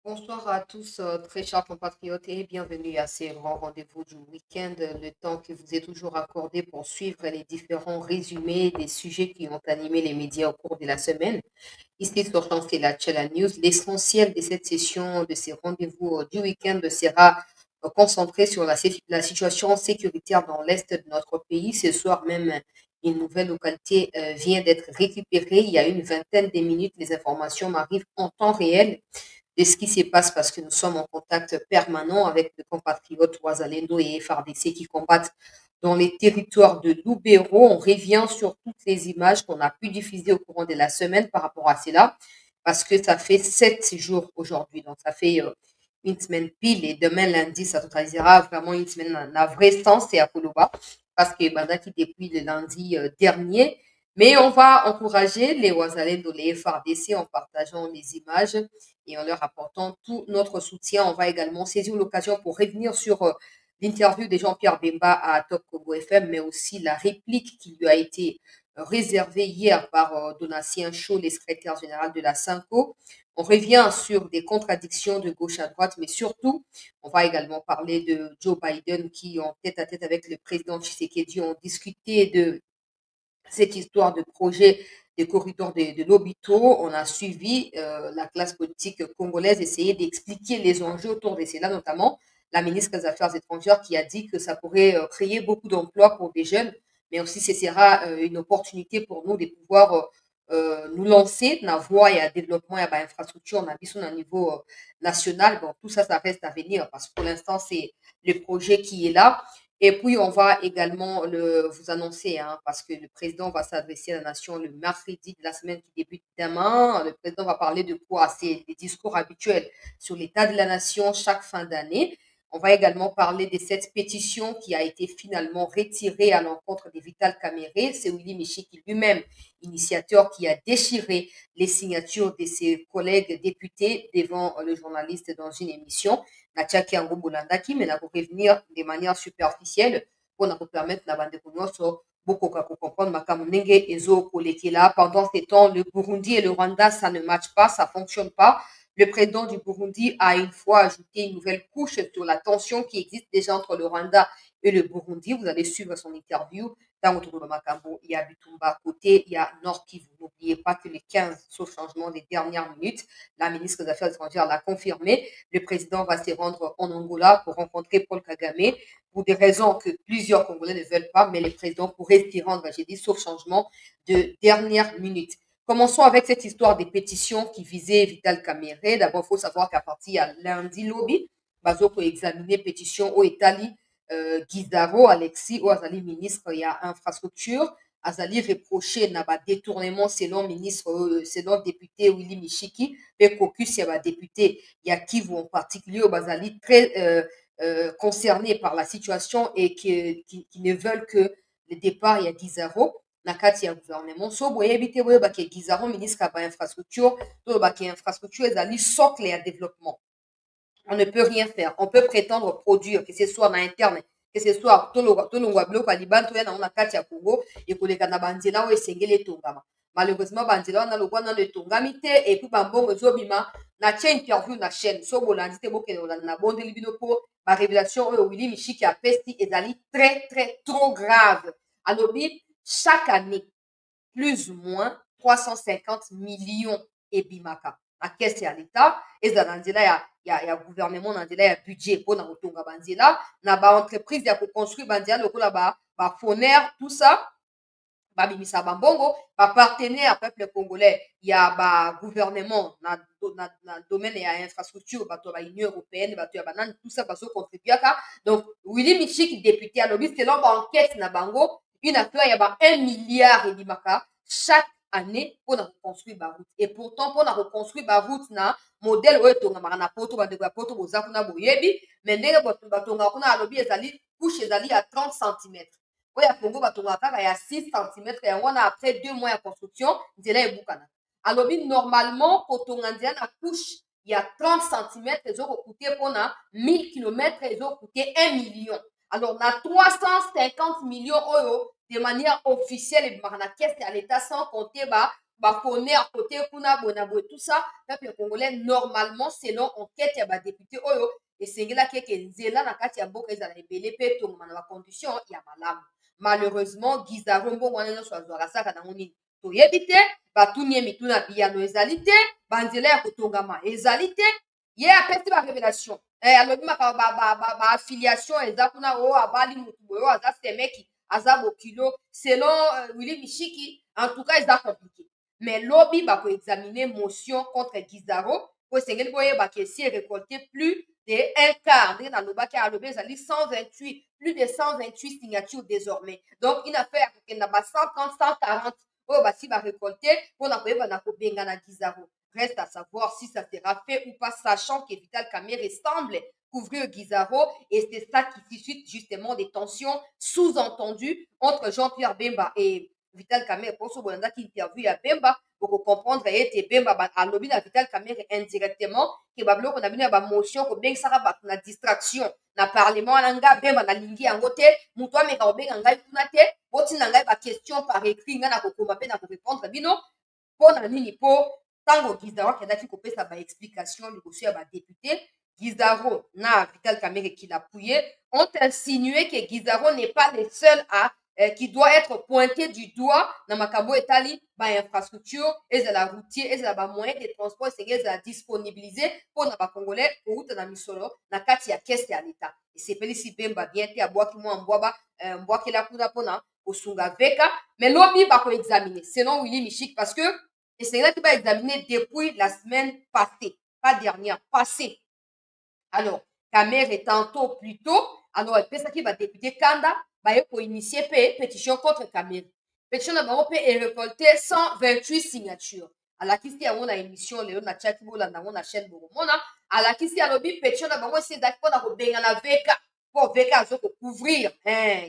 Bonsoir à tous, très chers compatriotes, et bienvenue à ces grands rendez-vous du week-end, le temps que vous est toujours accordé pour suivre les différents résumés des sujets qui ont animé les médias au cours de la semaine. Ici sur Chance et la Channel News, l'essentiel de cette session, de ces rendez-vous du week-end sera concentré sur la situation sécuritaire dans l'est de notre pays. Ce soir même, une nouvelle localité vient d'être récupérée. Il y a une vingtaine de minutes, les informations m'arrivent en temps réel de ce qui se passe parce que nous sommes en contact permanent avec nos compatriotes Ouazalendo et FARDC qui combattent dans les territoires de Loubero. On revient sur toutes les images qu'on a pu diffuser au courant de la semaine par rapport à cela parce que ça fait 7 jours aujourd'hui. Donc, ça fait une semaine pile et demain, lundi, ça totalisera vraiment une semaine en vrai sens et à Koloba parce que Bandaki depuis le lundi dernier. Mais on va encourager les Ouazalendo, les FARDC en partageant les images et en leur apportant tout notre soutien. On va également saisir l'occasion pour revenir sur l'interview de Jean-Pierre Bemba à Top Congo FM, mais aussi la réplique qui lui a été réservée hier par Donatien Chaud, le secrétaire général de la SINCO. On revient sur des contradictions de gauche à droite, mais surtout, on va également parler de Joe Biden qui, en tête à tête avec le président Tshisekedi, ont discuté de cette histoire de projet des corridors de l'hôpital. On a suivi la classe politique congolaise essayer d'expliquer les enjeux autour de cela, notamment la ministre des Affaires étrangères qui a dit que ça pourrait créer beaucoup d'emplois pour des jeunes, mais aussi ce sera une opportunité pour nous de pouvoir nous lancer dans la voie et à développement et à l'infrastructure, on a vu au niveau national. Bon, tout ça, ça reste à venir parce que pour l'instant, c'est le projet qui est là. Et puis, on va également vous annoncer, hein, parce que le président va s'adresser à la nation le mercredi de la semaine qui débute demain. Le président va parler de quoi? C'est des discours habituels sur l'état de la nation chaque fin d'année. On va également parler de cette pétition qui a été finalement retirée à l'encontre de Vital Kamere. C'est Willy Michiki lui-même, initiateur, qui a déchiré les signatures de ses collègues députés devant le journaliste dans une émission. Natchaki Ango Bolandaki, mais na revenir de manière superficielle pour nous permettre na bande nyonso beaucoup comprendre makambo ndenge ezo kolekela. Pendant ces temps, le Burundi et le Rwanda, ça ne matche pas, ça fonctionne pas. Le président du Burundi a une fois ajouté une nouvelle couche sur la tension qui existe déjà entre le Rwanda et le Burundi. Vous allez suivre son interview. Dans le Makambo, il y a Bitumba à côté, il y a Nord Kivu. N'oubliez pas que les 15, sauf changement des dernières minutes, la ministre des Affaires étrangères l'a confirmé. Le président va se rendre en Angola pour rencontrer Paul Kagame pour des raisons que plusieurs Congolais ne veulent pas, mais le président pourrait s'y rendre, j'ai dit, sauf changement de dernière minute. Commençons avec cette histoire des pétitions qui visaient Vital Kamere. D'abord, il faut savoir qu'à partir de lundi lobby, Bazoko a examiné pétition au Italie, Guizaro, Alexis, au Azali ministre, il y a infrastructure. Azali reproché na ba détournement selon ministre, selon député Willy Michiki, et caucus, il y a député, il y a Kivu en particulier, au Bazali, très concernés par la situation et qui ne veulent que le départ, il y a Guizaro na kati ya gouvernement so boyebi te boyeba ke Guizaro ministre ya infrastructure toloba ke infrastructure ezali socle ya développement. On ne peut rien faire. On peut prétendre produire, que ce soit en interne, que ce soit tolongwa biloko ya libanda toya nango na kati ya Congo ekoleka na banzela oyo esengeli etongama. Malheureusement banzela wana lokwa nano etongami te epuis bambongo ezobima na tia interview na chaîne so bolandi te bokende kolanda na bondeli bino mpo barévélation oyo Willy Michiki apesi ezali très très trop grave. Alobi chaque année plus ou moins 350 millions ebimaka na caisse ya l'État ezala na nzela ya gouvernement na nzela ya budget mpona kotonga banzela na baentreprise ya koconstruire banzela lokola bafonaire tout ça babimisa bambongo bapartenaire peuple congolais ya bagouvernement na domaine ya infrastructure bato ya baunion européenne bato ya banani tout ça bazocontribuaka donc Willy Michiki député alobi selon baenquête na bango une affaire ya ba 1 milliard ebimaka chaque année mpona koconstruire baroute et pourtant mpona koconstruire baroute na modele oyo etongamaka na poto bandeko ya poto boza kuna boyebi me ndenge batongaka kuna alobi ezali couche ezali ya 30 cm oyo ya Congo batongaka kaka ya 6 cm yango wana après 2 mois ya construction nzela ebukana alobi normalement kotonga nzela na couche ya 30 cm ezokokute mpona 1000 km ezokute 1 million alors na 350 millions oyo de manière officielle ebimaka na caisse ya l'état sans compter bafone à côté kuna bonaboye tout ça peuple congolais normalement selon enquête ya badéputé oyo esengelaki eke nzela na kati ya mboka ezala ebele mpe etongama na bacondition ya malamu. Malheureusement Gizaro mbongo wana nyonso azwaka saka nango nini toyebi te, batuni ye mituna biyano ezali te, banzela ya kotongama ezali te, ye apesi barévélation alobi maka baaffiliation eza kuna oyo abali motu boye oyo aza semeki aza bokilo selon Willy Mishiki en tout cas eza compliqué mais lobi bakoexamine motion contre Gizaro po esengeli boyebaka esi récolté plus de un quart ndenge nalobaki alobi ezali 128 plus de 128 signatures désormais donc une affaire akokenda ba 130 140 oyo basi barécolté mpona koyeba na kobengana Gizaro. Reste à savoir si ça sera fait ou pas, sachant que Vital Kamerhe semble couvrir Gizaro et c'est ça qui suscite justement des tensions sous-entendues entre Jean-Pierre Bemba et Vital Kamerhe. Pour ce bonanda qui interview à Bemba, pour comprendre et Bemba a lobby à Vital Kamerhe indirectement, que bablo qu'on a bien ba motion ko beng sara ba na distraction na parlement nanga Bemba na lingi yango te, muto me ka obenga ngai kuna te, boti na ngai ba question par écrit nga na ko koma pe na ko répondre bino pona nini po tango Gizaro akendaki kopesa baexplication liboso ya badéputé Gizaro na Vital Kamerhe qui l'appuyait ont insinué que Gizaro n'est pas le seul qui doit être pointé du doigt na makambo etali bainfrastructure ezala routier ezala bamoyen de transport esenge ezala disponibilisé mpona bacongolais kouta na misolo na kati ya keste ya leta esepelisi Bemba bien te abwaki mwa mbwaba mbwakela kuna mpona kosunga veka mais lobi bakoexamine selon Willy Mishik parce que et c'est là qui va examiner depuis la semaine passée, pas dernière, passée. Alors, Kamerhe tantôt plus tôt, alors elle pense qu'il va députer Kanda, pour initier pétition contre Kamerhe. Pétition n'a pas récolté 128 signatures. À la question, on a émission, Léon a chat, on a chaîne Boromona. À la question, on a pétition n'a pas essayé d'accord pour la VK, pour VK, pour couvrir,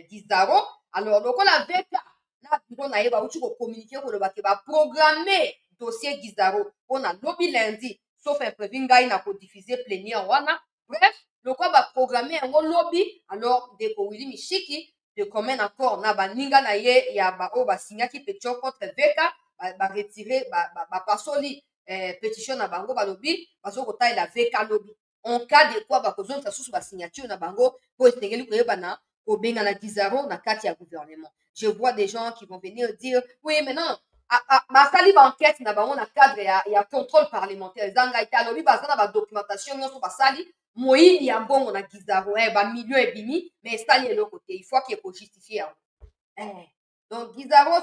Gizaro. Alors, donc, on a VK. Na biro na ye bauti kokommunike kolobaki baprogramme dossier Gizaro mpona lobi lundi sauf imprévu ngai na kodiffuser plénière wana bref lokwa baprogramme yango lobi alors ndeko Willy Mishiki de commun accord na baninga na ye ya baoyo basignaki pétition contre veka baretire bapasoli pétition na bango balobi bazokotalela veka lobi en cas de quoi bakozongisa susu basignature na bango mpo esengeli koyebana kobengana Gizaro na kati ya gouvernement. Je vois des gens qui vont venir dire oui maintenant basali baenquête na bango na cadre ya contrôle parlementaire eza ngai te alobi baza na badocumentation nyonso basali moyini ya mbongo na Gizaro bamilio ebimi mais esali eloko te il faut ke ekojustifie yango donc Gizaro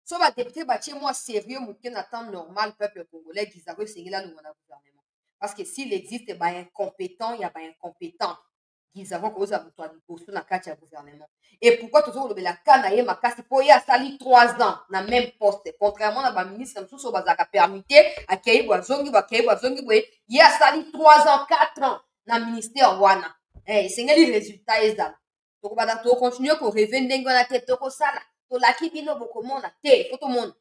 so badepute batie mwa sérieux moke na temps normal peuple congolais Gizaro esengeli alongo na gouvernement parce que s'il existe baincompétent ya baincompétent Gizaro koza moto ya liboso na kati ya gouvernement et pourquoi tozokolobela ka na ye makasi mpo ye asali 3 ans na même poste contrairement na baministre mosusu oyo bazalaka permité akei bo azongi bakei bo azongi boye ye asali 3 ans 4 ans na ministère wana esengeli résultat ezala tokobanda tokontinue koreve ndenge wana te tokosala tolaki bino bokomona te fo tomona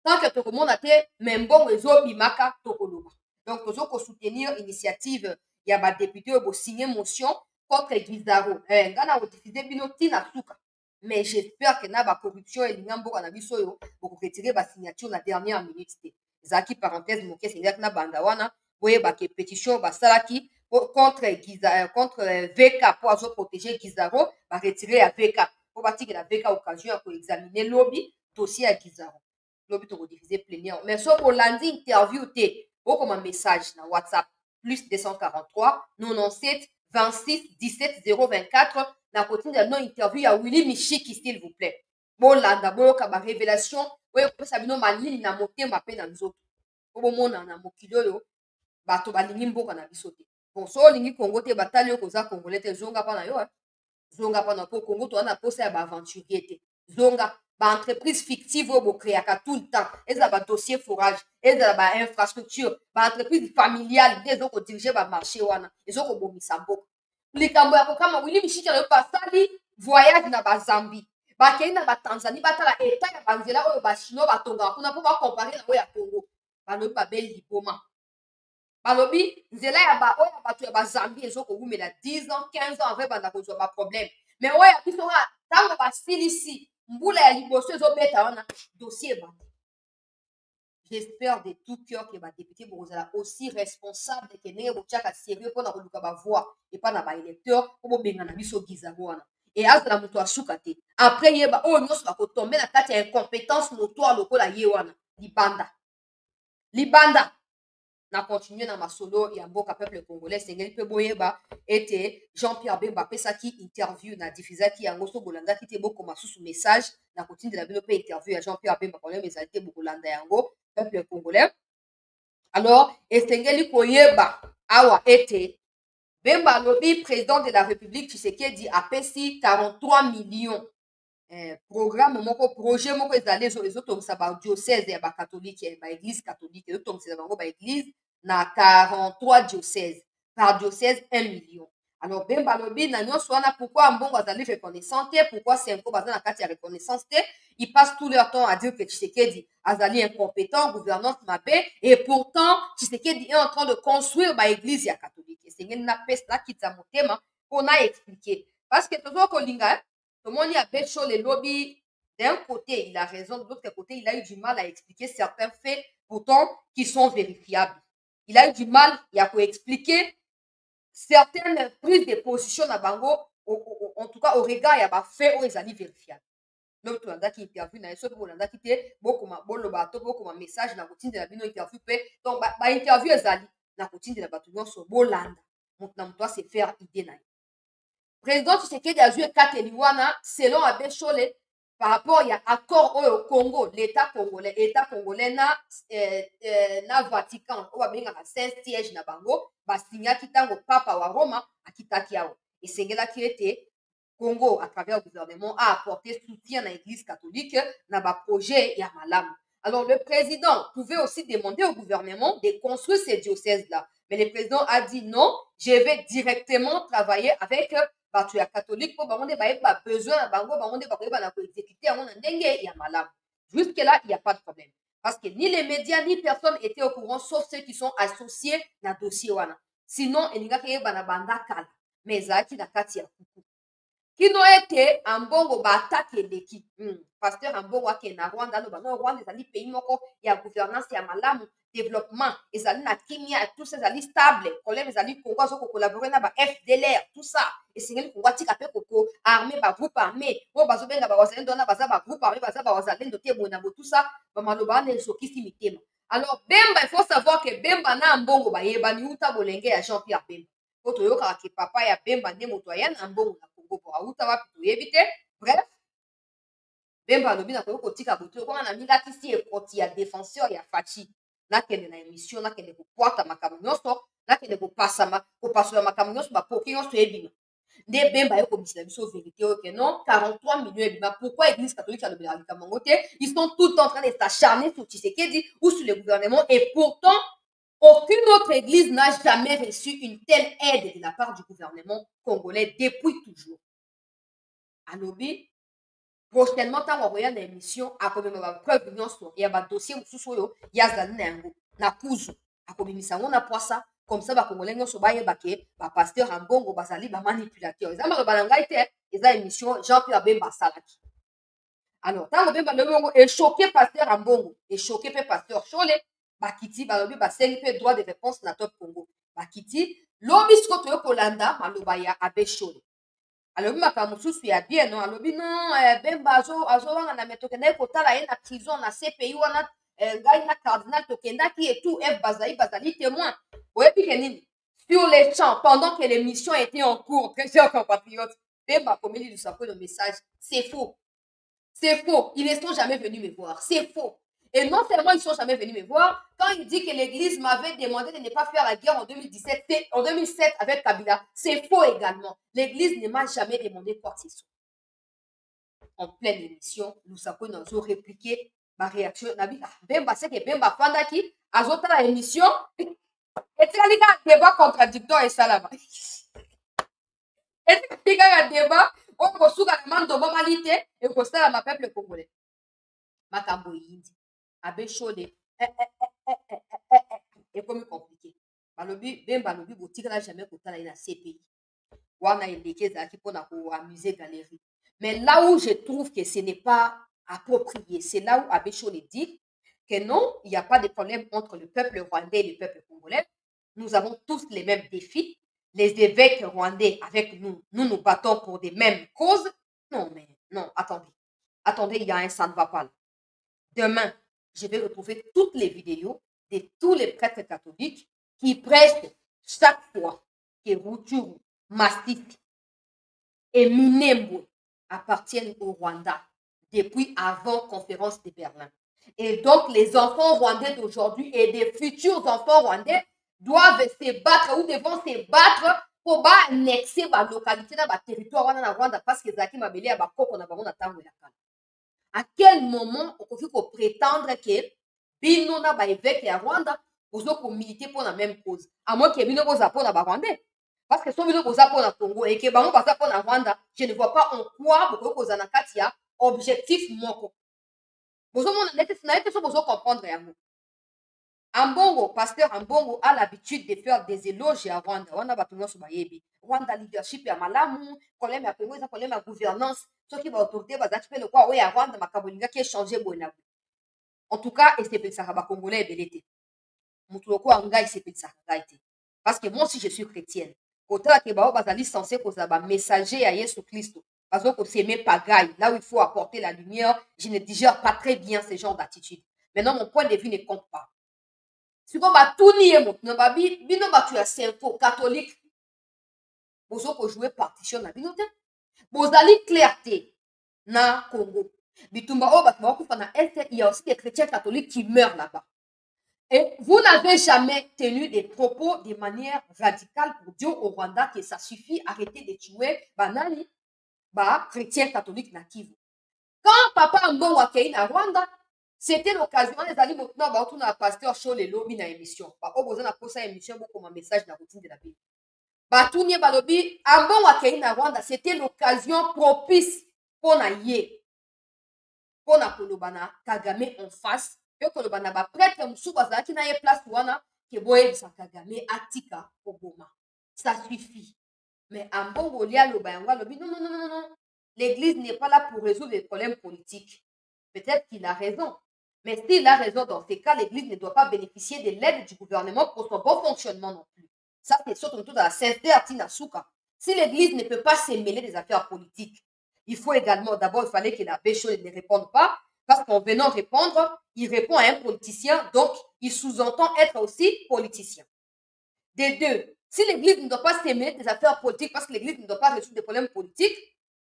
tant que tokomona te me mbongo ezobimaka tokoloba donc tozokosoutenir initiative ya badéputé oyo bosigné motion contre Gizaro nga na kodiffuze bino ntina suka mais j'espère que na bacorruption elinga mboka na biso oyo bokoretire basignature na dernière minute te ezalaki parenthèse moke esengaki na banda wana boyebaka pétition basalaki contre VK mpo azoprotege Gizaro baretire ya VK mpo batikela VK occasion ya koexamine lobi dossier ya Gizaro lobi tokodiffuze plénière mais soki olandi interview te okoma message na WhatsApp plus 243 97 26 17 024 na kotinda no interview ya Willy Mishiki s'il vous plaît bolanda boyoka barévélation oyo kopesa bino malili na motema mpe na nzoto po bomona na mokili oyo bato balingi mboka na biso te bon so olingi Congo te batali oyo koza congolais te zonga mpa na yo zonga mpa na mpo Congo toza na posa ya baaventurier te zonga baentreprise fictive oyo bokreaka tout le temps ezala badossier forage ezala bainfrastructure baentreprise familiale nde ezokodirige bamarché wana ezokobomisa mboka likambo ya kokama Willy Mishiki alobi basali voyage na bazambi bakei na batanzanie batala etat ya banzela oyo bachinois batongaka kuna mpo bakompare na oyo ya congo balobi babeli liboma balobi nzela ya oyo ya bato ya bazambi ezokowumela 10 ans 15 ans avre banda kozwa baproblème mais oyo ya biso nga ntango basilisi mbula ya liboso ezobeta wana dossier ebanda j'espère de tout cœur que député Borozala aussi responsable que n'est pas sérieux pour la voix et pas na électeur pour bengana biso gizawana et azala muto asukate après yeba oh non ça va tomber na kati ya incompétence notoire lokola yewana libanda na continuer na masolo ya mboka peuple congolais sengeli pe boyeba ete Jean-Pierre Bemba pesaki interview na diffusaki yango so bolandaki te boko masusu message na kotindela bino pe interview ya Jean-Pierre Bemba problème ezali te bokolanda yango peuple congolais alors esengeli koyeba awa ete Bemba alobi président de la République Tshisekedi apesi 43 millions programme moko projet moko ezali ezotongisa badiocèse ya bakatholike ya baéglise catholique ezotongisa bango baéglise na 43 diocèse par diocèse 1 million alors Bemba alobi na nyonso wana pourquoi mbongo azali reconnaissant te pourquoi senko baza na kati ya reconnaissance te ils passent tout leur temps à dire que Tshisekedi azali incompétent gouvernance mabe et pourtant Tshisekedi est en train de construire baéglise ya catholique esengeli napesa nakitisa motema mpona expliquer parce que tozo kolinga Tomoni Abecho les lobbies, d'un côté, il a raison, de l'autre côté, il a eu du mal à expliquer certains faits, pourtant, qui sont vérifiables. Il a eu du mal, il a expliquer certaines prises de position à Bango, en tout cas au regard, il y a fait où ils allaient vérifiables. Donc, tu as qui interview, na yeso ko landa qui te beaucoup ma bolo bato beaucoup ma message na routine de la bino interview pe donc ba interview ezali na routine de la bato nyonso bolanda donc na mto se faire idée na président Tshisekedi a joué 4 Eliwana selon Abbé Cholé par rapport à l'accord au Congo, l'État congolais na Vatican, on va bien à Saint-Siège na bango, ba signa kitango papa wa Roma akitaki yao. Et c'est là qui était Congo à travers le gouvernement a apporté soutien à l'église catholique na ba projet ya malamu. Alors le président pouvait aussi demander au gouvernement de construire ces diocèses là. Mais le président a dit non, je vais directement travailler avec bato ya catholique po bango nde bayeba besoin na bango bango nde bakoyeba na koexécuter yango na ndenge ya malamu. Jusque là il n'y a pas de problème parce que ni les médias ni personne était au courant sauf ceux qui sont associés na dossier wana sinon elingaki yeba na banda kala mais ezalaki na kati ya kuku kino ete ambongo baatake eleki pasteur ambongo akende na Rwanda aloba no Rwanda ezali pays moko ya gouvernance ya malamu développement ezali na kimia tout ça ezali stable problème ezali Congo azokocollaborer na ba FDLR tout ça esengeli Congo atika mpe koko armé bagroupe armé oyo bazobenga bawazalendo wana baza bagroupe armé baza bawazalendo te boye nango tout ça bamaloba wana esokisi mitema alors Bemba il faut savoir que Bemba na mbongo bayebani uta bolenge ya Jean-Pierre Bemba po toyokaka ke papa ya Bemba nde moto aya na mbongo na Congo po auta wapi toyebi te bref Bemba alobi nakoki kotika boto okonga na milakisi ekoti ya défenseur ya Fachi nakende na émission nakende kokwata makambo nyonso nakende kopasola makambo nyonso bapoki nyonso ebima nde Bemba ye kobisela biso vérité oyo ke non 43 millions ebima pourquoi église catholique alobelaka likambo yango te ils sont tout en train de s'acharner sur Tshisekedi ou sur le gouvernement et pourtant aucune autre église n'a jamais reçu une telle aide de la part du gouvernement congolais depuis toujours alobi prochainement ntango akoya na émission akomema bapreuve nyonso ya badossier mosusu oyo ye azali na yango na kuzu akobimisa yango na poisa comme ça bakongolais nyonso bayeba ke bapaster ya mbongo bazali bamanipulateur eza maloba na ngai te eza émission Jean-Pierre Bemba asalaki alors ntango Bemba alobi yango echoke paster ya mbongo echoke mpe paster Chole bakiti balobi basengi mpe droit de réponse na top Congo bakiti lobi siko toyo kolanda maloba ya Abbé Chole alobi makambo mosusu ya bien non alobi non Bemba azowanga na me tokendaki kotala ye na prison na CPI wana ngai na cardinal tokendaki et tout f bazali témoin oyebi ke nini sur les champs pendant que l'émission était en cours très chers compatriotes Bemba akomeli lusako le message c'est faux ils ne sont jamais venus me voir c'est faux. Et non seulement ils ne sont jamais venus me voir, quand il dit que l'église m'avait demandé de ne pas faire la guerre en 2007 avec Kabila, c'est faux également. L'église ne m'a jamais demandé quoi que ce soit. En pleine émission, nous avons répliqué ma réaction. Bemba, c'est que Bemba Fandaki, à la émission, et tu as un débat contradictoire et ça là-bas. Et tu as un débat, on peut se faire un normalité et on peut se faire un peuple congolais. Makambo yindi. Abbé Chole ekomi compliqué balobi Bemba alobi botikala jamais kotala ye na CPI wana eleki ezalaki mpona koamuse galerie mais là où je trouve que ce n'est pas approprié c'est là où Abbé Chole dit que non, il n'y a pas de problème entre le peuple rwandais et le peuple congolais. Nous avons tous les mêmes défis. Les évêques rwandais avec nous, nous nous battons pour des mêmes causes. Non, mais non, attendez. Attendez, il y a un, ça ne va pas là. Demain, je vais retrouver toutes les vidéos de tous les prêtres catholiques qui prêchent chaque fois que Rutshuru, Masisi et Minembwe appartiennent au Rwanda depuis avant la conférence de Berlin. Et donc, les enfants rwandais d'aujourd'hui et des futurs enfants rwandais doivent se battre ou devront se battre pour annexer la localité dans le territoire de Rwanda parce que Zaki Mabele a bakoko na bango na tango ya kala. À quel moment on peut prétendre que bino na ba évêque ya Rwanda bozo militer pour la même cause à moins que bino boza pour na ba Rwandais parce que so bino boza pour na Congo et que bango baza pour na Rwanda, je ne vois pas en quoi bozo boza na kati ya objectif moko. Bozo mona nete na ete so bozo comprendre yango. Ambongo, pasteur Ambongo a l'habitude de faire des éloges à Rwanda. Rwanda batonyo so bayebi. Rwanda leadership ya malamu, problème ya Congo, ça problème ya gouvernance. Ce qui va autorité bazaki pe le quoi ouais à Rwanda makabolinga qui changer bona. En tout cas, et c'est pour ça que les Congolais belete. Mutuloko anga c'est pour ça parce que moi si je suis chrétienne, autant que bao bazali censé que ça ba messager à Jésus Christ. Parce que c'est mes pagaille, là où il faut apporter la lumière, je ne digère pas très bien ce genre d'attitude. Maintenant mon point de vue ne compte pas. Si on va tout nier, bino ba tu as info catholique. Bozo ko jouer partition na bino te. Bozali clarté na Congo. Bitumba o bat ba na est, il y a aussi des chrétiens catholiques qui meurent là-bas. Et vous n'avez jamais tenu des propos de manière radicale pour dire au Rwanda que ça suffit, arrêter de tuer banani, chrétiens catholiques natifs. Quand Papa Mbongo a créé na Rwanda, c'était l'occasion, les alliés maintenant, on a pasteur show les lobbies na émission. Au besoin de poser émission, comme un message dans la routine de la Bible. Batouni balobi, Mbongo a créé na Rwanda, c'était l'occasion propice pour na yé. Pour na kolobana, Kagame en face. Pe kolobana ba prêtre musu bazaki na ye place wana ke boye sa Kagame atika oboma. Ça suffit. Mais Ambongo lia loba yango lobi non non non non non. L'église n'est pas là pour résoudre les problèmes politiques. Peut-être qu'il a raison. Mais s'il a raison dans ces cas, l'église ne doit pas bénéficier de l'aide du gouvernement pour son bon fonctionnement non plus. Ça, c'est surtout dans la sainteté à Tinasuka. Si l'église ne peut pas se mêler des affaires politiques, il faut également, d'abord, il fallait que la Bécho ne réponde pas, parce qu'en venant répondre, il répond à un politicien, donc il sous-entend être aussi politicien. Des deux, si l'Église ne doit pas se mêler des affaires politiques, parce que l'Église ne doit pas résoudre des problèmes politiques,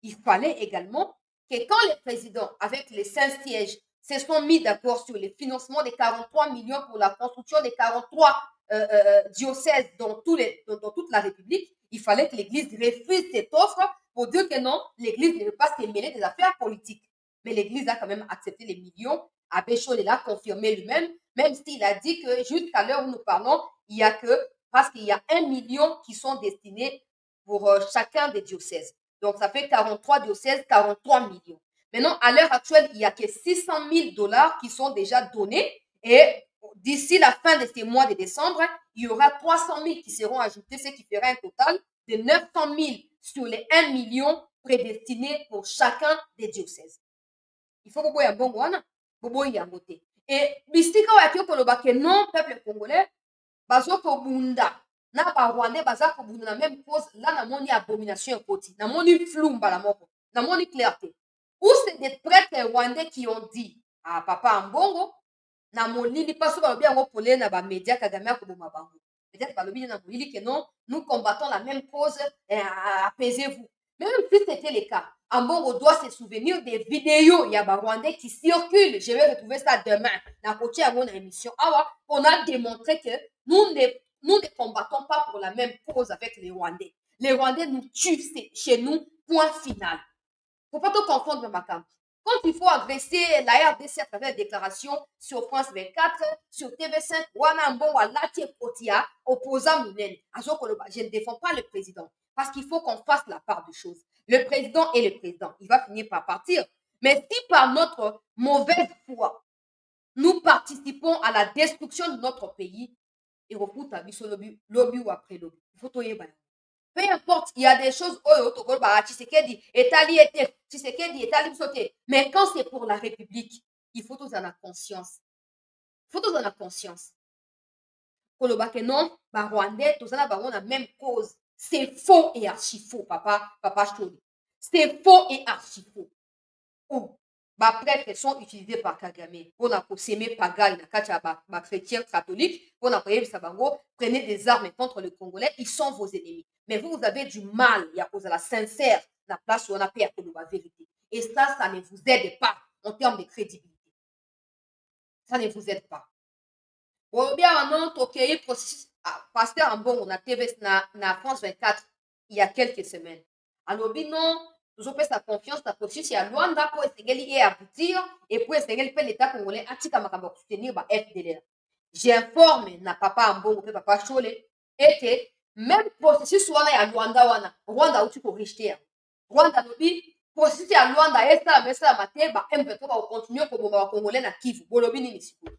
il fallait également que quand les présidents, avec les 5 sièges, se sont mis d'accord sur le financement des 43 millions pour la construction des 43 diocèses dans toute la République, il fallait que l'Église refuse cette offre pour dire que non, l'Église ne veut pas se mêler des affaires politiques. Mais l'Église a quand même accepté les millions. Abbé Chaud l'a confirmé lui-même, même s'il a dit que jusqu'à l'heure où nous parlons, il y a que, parce qu'il y a 1 million qui sont destinés pour chacun des diocèses. Donc, ça fait 43 diocèses, 43 millions. Maintenant, à l'heure actuelle, il n'y a que 600 000 $ qui sont déjà donnés. Et d'ici la fin de ce mois de décembre, il y aura 300 000 qui seront ajoutés, ce qui fera un total de 900 000 sur les 1 million prédestinés pour chacun des diocèses. Il faut que vous ayez un bon et bisika oyo koloba ke non peuple congolais bazo kobunda na ba rwandais baza kobunda na même cause là namoni abomination ekoti namoni flou mbala moko namoni clarté ou c'est des prêtres rwandais qui ont dit à papa Mbongo na molili paso balobi yango polele na bamédia Kagame akoboma bango peut-être balobi na molili que non nous combattons la même cause apaisez-vous. Même si c'était le cas, Ambongo doit se souvenir des vidéos, il y a des Rwandais qui circulent. Je vais retrouver ça demain. Dans côté à mon émission, on a démontré que nous ne combattons pas pour la même cause avec les Rwandais. Les Rwandais nous tuent chez nous, point final. Il ne faut pas tout confondre, ma cam. Quand il faut agresser la RDC à travers des déclarations sur France 24, sur TV5, Wana Mbongo, Lati Kotia, opposant Mounen. Je ne défends pas le président. Parce qu'il faut qu'on fasse la part des choses. Le président est le président. Il va finir par partir. Mais si par notre mauvaise foi, nous participons à la destruction de notre pays, et recoute à lobby ou après lobby. Il faut tout y aller. Peu importe, il y a des choses, mais quand c'est pour la République, il faut tous en avoir conscience. toza na conscience koloba ke non barwandais toza na bango na même cause. C'est faux et archi faux, papa Choli. C'est faux et archi faux. Oh, prêtres sont utilisés par Kagame pour s'aimer pagaille na kati ya chrétiens catholiques pour koyebisa bango prenez des armes contre les Congolais, ils sont vos ennemis. Mais vous avez du mal ya kozala sincère na place wana pe ya koloba vérité. Et ça ne vous aide pas en termes de crédibilité. Ça ne vous aide pas. Bien non tokei processus pasteur Ambongo na TV na France 24 il y a quelques semaines. Alobi non tozopesa confiance na processus ya Luanda po esengeli ye aboutir et puis esengeli mpe l'état congolais atika makambo ya soutenir ba FDLR. J'informe na papa Ambongo mpe papa Chole ete même processus wana ya Luanda wana Rwanda auti korejter. Rwanda alobi processus ya Luanda esalama te ba M23 bakokontinue koboma bakongolais na Kivu. Bolobi nini sikoyo?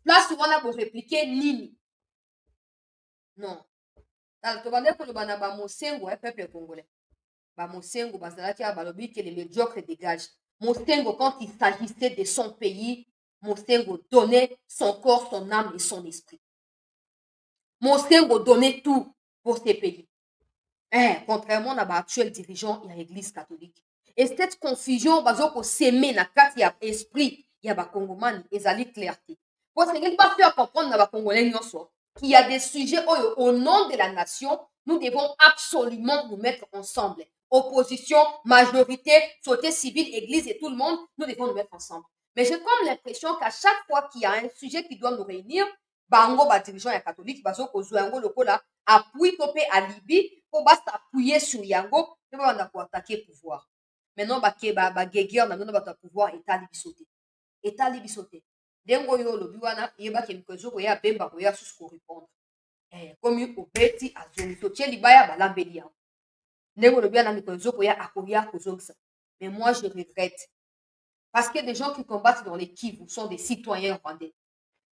Place wana répliquer nini? Non. Tobande koloba na ba mosengo peuple congolais. Ba mosengo bazalaki balobi que les médiocres dégagent. Mosengo quand il s'agissait de son pays, Mosengo donnait son corps, son âme et son esprit. Mosengo donnait tout pour ces pays. Contrairement à l'actuel dirigeant de l'église catholique. Et cette confusion bazoko s'aimer na kati ya esprit ya ba congomani ezali clarté. Parce que ne pas faire comprendre na ba congolais qu'il y a des sujets au nom de la nation, nous devons absolument nous mettre ensemble. Opposition, majorité, société civile, église et tout le monde, nous devons nous mettre ensemble. Mais j'ai comme l'impression qu'à chaque fois qu'il y a un sujet qui doit nous réunir, bango ba dirigeant ya catholique bazoko yango lokola appui topé alibi pour s'appuyer sur yango et on a pour attaquer pouvoir. Maintenant ba guéguerre na ba pouvoir état libisoté. État libisoté. Dengo yo lobi wana yeba ke mikozo ko ya bemba ko ya susu ko répondre. Comme obeti azongi to tie libaya balambeli yango. Dengo lobi wana mikozo ko ya akoya ko zongisa. Mais moi je regrette parce que des gens qui combattent dans les Kivu sont des citoyens rwandais.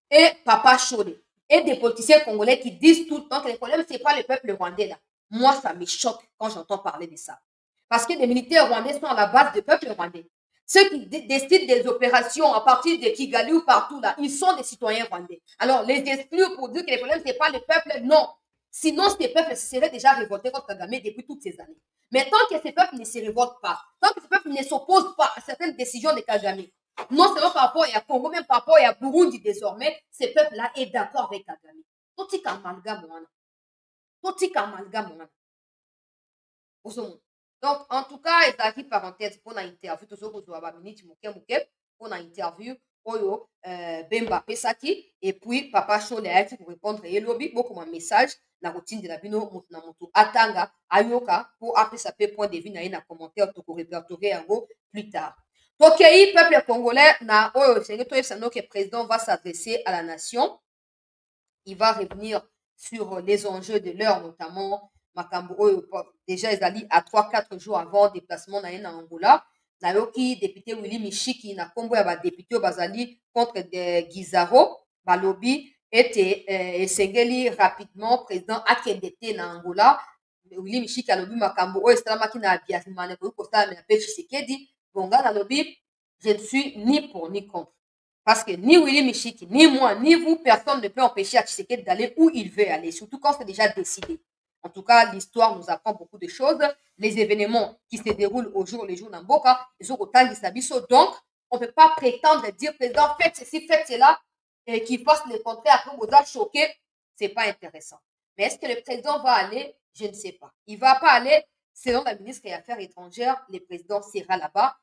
Et papa Chole et des politiciens congolais qui disent tout le temps que le problème c'est pas le peuple rwandais là. Moi ça me choque quand j'entends parler de ça. Parce que les militaires rwandais sont à la base du peuple rwandais. Ceux qui décident des opérations à partir de Kigali ou partout là, ils sont des citoyens rwandais. Alors, les exclure pour dire que le problème, ce n'est pas le peuple, non. Sinon, ces peuples se seraient déjà révoltés contre Kagame depuis toutes ces années. Mais tant que ces peuples ne se révoltent pas, tant que ces peuples ne s'opposent pas à certaines décisions de Kagame, non seulement par rapport à Congo, même par rapport à Burundi désormais, ces peuples-là sont d'accord avec Kagame. Tout est amalgame, tout est amalgame. Donc, en tout cas, il y a une parenthèse pour l'interview. Tout ce que vous avez minute, pour l'interview, Oyo, Bemba Pesaki, et puis Papa Chole a été pour répondre et lobby, beaucoup de messages, la routine de la bino, Moutnamoto, Atanga, Ayoka, pour appeler sa point de vue, na commentaire, tout répertorier en gros plus tard. Donc, le peuple congolais, na Oyo, c'est que le président va s'adresser à la nation. Il va revenir sur les enjeux de l'heure, notamment. Makambo déjà ezali à 3-4 jours avant déplacement na Angola nayoki député Willy Mishiki na kombo ya ba député bazali contre Gizaro balobi ete esengeli rapidement président akendete na Angola Willy Mishiki alobi makambo oyo esalamaki na Biarimane ko sala na Tshisekedi bonga nalobi je ne suis ni pour ni contre parce que ni Willy Mishiki ni moi ni vous personne ne peut empêcher à Tshisekedi d'aller où il veut aller surtout quand c'est déjà décidé. En tout cas, l'histoire nous apprend beaucoup de choses. Les événements qui se déroulent au jour le jour dans Boka, ils sont autant de donc, on ne peut pas prétendre dire, président, faites ceci, faites cela, et qu'il fasse le contraire. Après, vous êtes choqué. Ce n'est pas intéressant. Mais est-ce que le président va aller? Je ne sais pas. Il ne va pas aller, selon la ministre des Affaires étrangères, le président sera là-bas,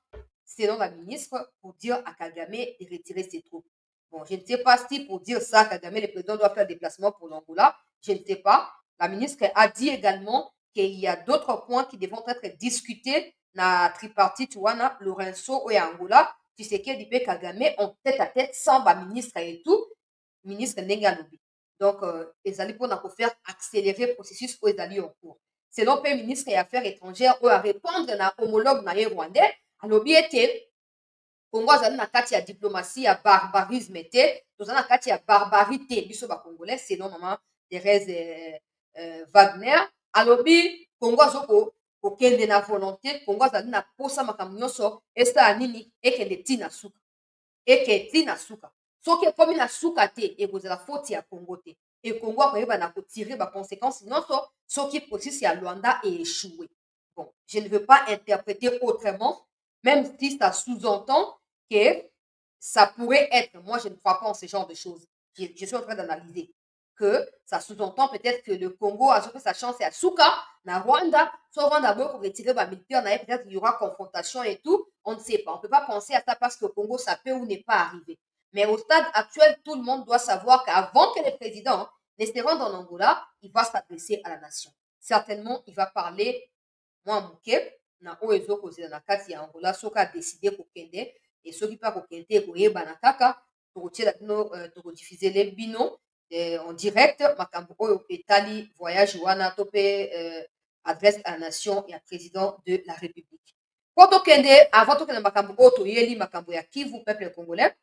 selon la ministre, pour dire à Kagame de retirer ses troupes. Bon, je ne sais pas si pour dire ça, Kagame, le président doit faire un déplacement pour l'Angola. Je ne sais pas. La ministre a dit également qu'il y a d'autres points qui devront être discutés dans la tripartite Wana, Lorenzo et Angola. Tu sais que Dipé Kagame en tête à tête sans la ministre et tout, ministre Nengalobi. Donc, ils allaient pour faire accélérer le processus où ils allaient en cours. Selon le ministre des Affaires étrangères, eux à répondre à homologue na rwandais, alobi était Congo azali na kati ya diplomatie ya barbarisme était, toza na kati ya barbarité biso ba congolais selon maman Thérèse Wagner alobi Congo azoko kokende na volonté Congo azali na posa makambo nyonso esala nini ekende tina suka soki ekomi na suka te ekozala faute ya Congo te et Congo akoyeba na kotirer baconséquence nyonso soki processus ya Luanda échoué. Bon, je ne veux pas interpréter autrement, même si ça sous-entend que ça pourrait être, moi je ne crois pas en ce genre de choses. Je suis en train d'analyser que ça sous-entend peut-être que le Congo a joué sa chance à Souka, na Rwanda, soit Rwanda pour retirer ma militaire, peut-être qu'il y aura confrontation et tout, on ne sait pas. On ne peut pas penser à ça parce que le Congo, ça peut ou n'est pas arrivé. Mais au stade actuel, tout le monde doit savoir qu'avant que le président ne se rende en Angola, il va s'adresser à la nation. Certainement, il va parler, moi, Mouké, na Oezo, Kozela, na Kati, Angola, Soka a décidé pour Kende, et ceux qui parlent pour Kende, Koyeba, na Kaka, pour diffuser les binos, en direct, makambo oyo etali voyage wana to pe adresse à la nation et à président de la République. Pour tokende avant tokende makambo oyo toyeli makambo ya Kivu peuple congolais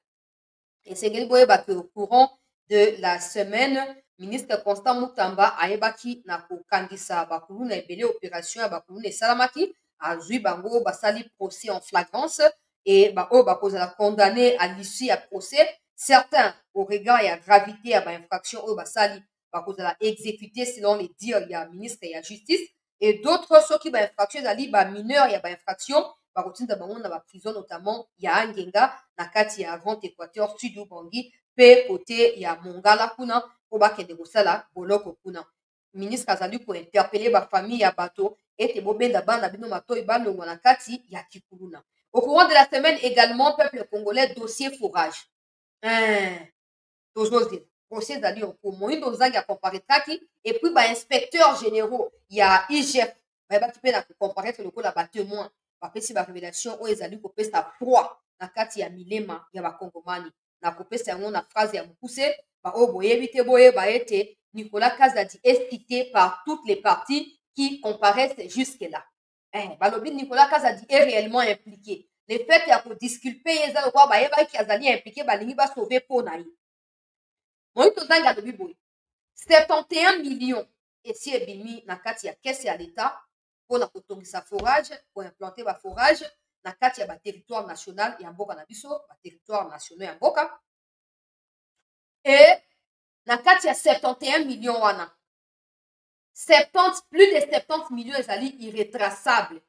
et sengeli boyeba que au courant de la semaine ministre Constant Mutamba ayebaki na kokangisa bakulu na ebele opération ya bakulu na esalamaki azwi bango basali procès en flagrance et oyo bakozala condamné à l'issue ya procès. Certains, au regard et à gravité à l'infraction au basali, bakozala exécuté selon les dires il y a ministre et il y a justice, et d'autres ceux qui ba infraction zali ba mineur il y a ba infraction bakotinda bango na ba prison notamment il y a Angenga na kati ya Grand Équateur Sud Ubangi pe côté il y a Mongala kuna po bakende kosala boloko kuna. Ministre azali ko interpeller ba famille ya bato ete bobenda bana bino matoi balongwa na kati ya Kikuluna. Au courant de la semaine également, peuple congolais, dossier fourrage. Procès ezali en cours moyindo nzangi akomparetaki et puis bainspecteurs généraux ya IGF bayebaki mpe na kocomparaître lokola batémoin bapesi barévélation oyo ezali kopesa proie na kati ya milema ya bakongomani na kopesa yango na phrase ya mokuse baoyo boyebi te boyeba ete Nicolas Kazadi est cité par toutes les parties qui comparaissent jusque là. Balobi Nicolas Kazadi est réellement impliqué. Le fait ya kodisculpe ye eza lokola bayebaki azali impliqué balingi basauve mpo na ye. Moïse Ozangi alobi boye 71 millions esi ebimi na kati ya kese ya l'État mpona kotongisa forage koimplanter baforage na kati ya baterritoire national ya mboka na biso baterritoire nationaux ya mboka e na kati ya 71 millions wana 70 plus de 70 millions ezali irrétraçable.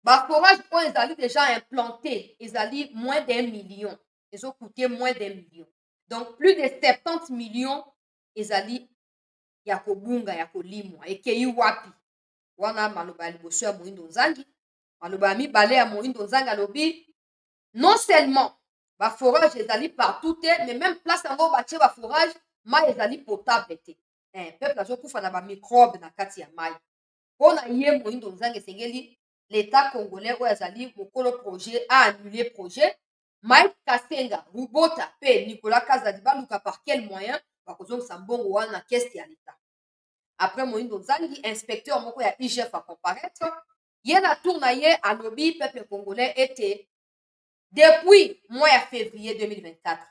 Baforage oyo ezali déjà implanté ezali moins d'1 million ezocoûte moins d'1 million. Donc, plus de 70 millions ezali ya kobunga ya kolimwa ekei wapi wana maloba ya liboso ya Moyindo Nzangi maloba ya mibale ya Moyindo Nzangi alobi non seulement baforage ezali partout te mais même place yango batie baforage mai ezali potable te peuple azokufa na bamicrobe na kati ya mai mpona ye Moyindo Nzangi esengeli l'état congolais oyo azali mokolo projet aannulé projet Mike Kasenga, Rubota, P. Nicolas Kazadi, baluka par quel moyen bakozongisa mbongo wana na caisse ya l'État. Après Moyindo Nzangi, inspecteur moko ya IGF va comparaître. Ye na tour na ye alobi peuple congolais était depuis mois de février 2024.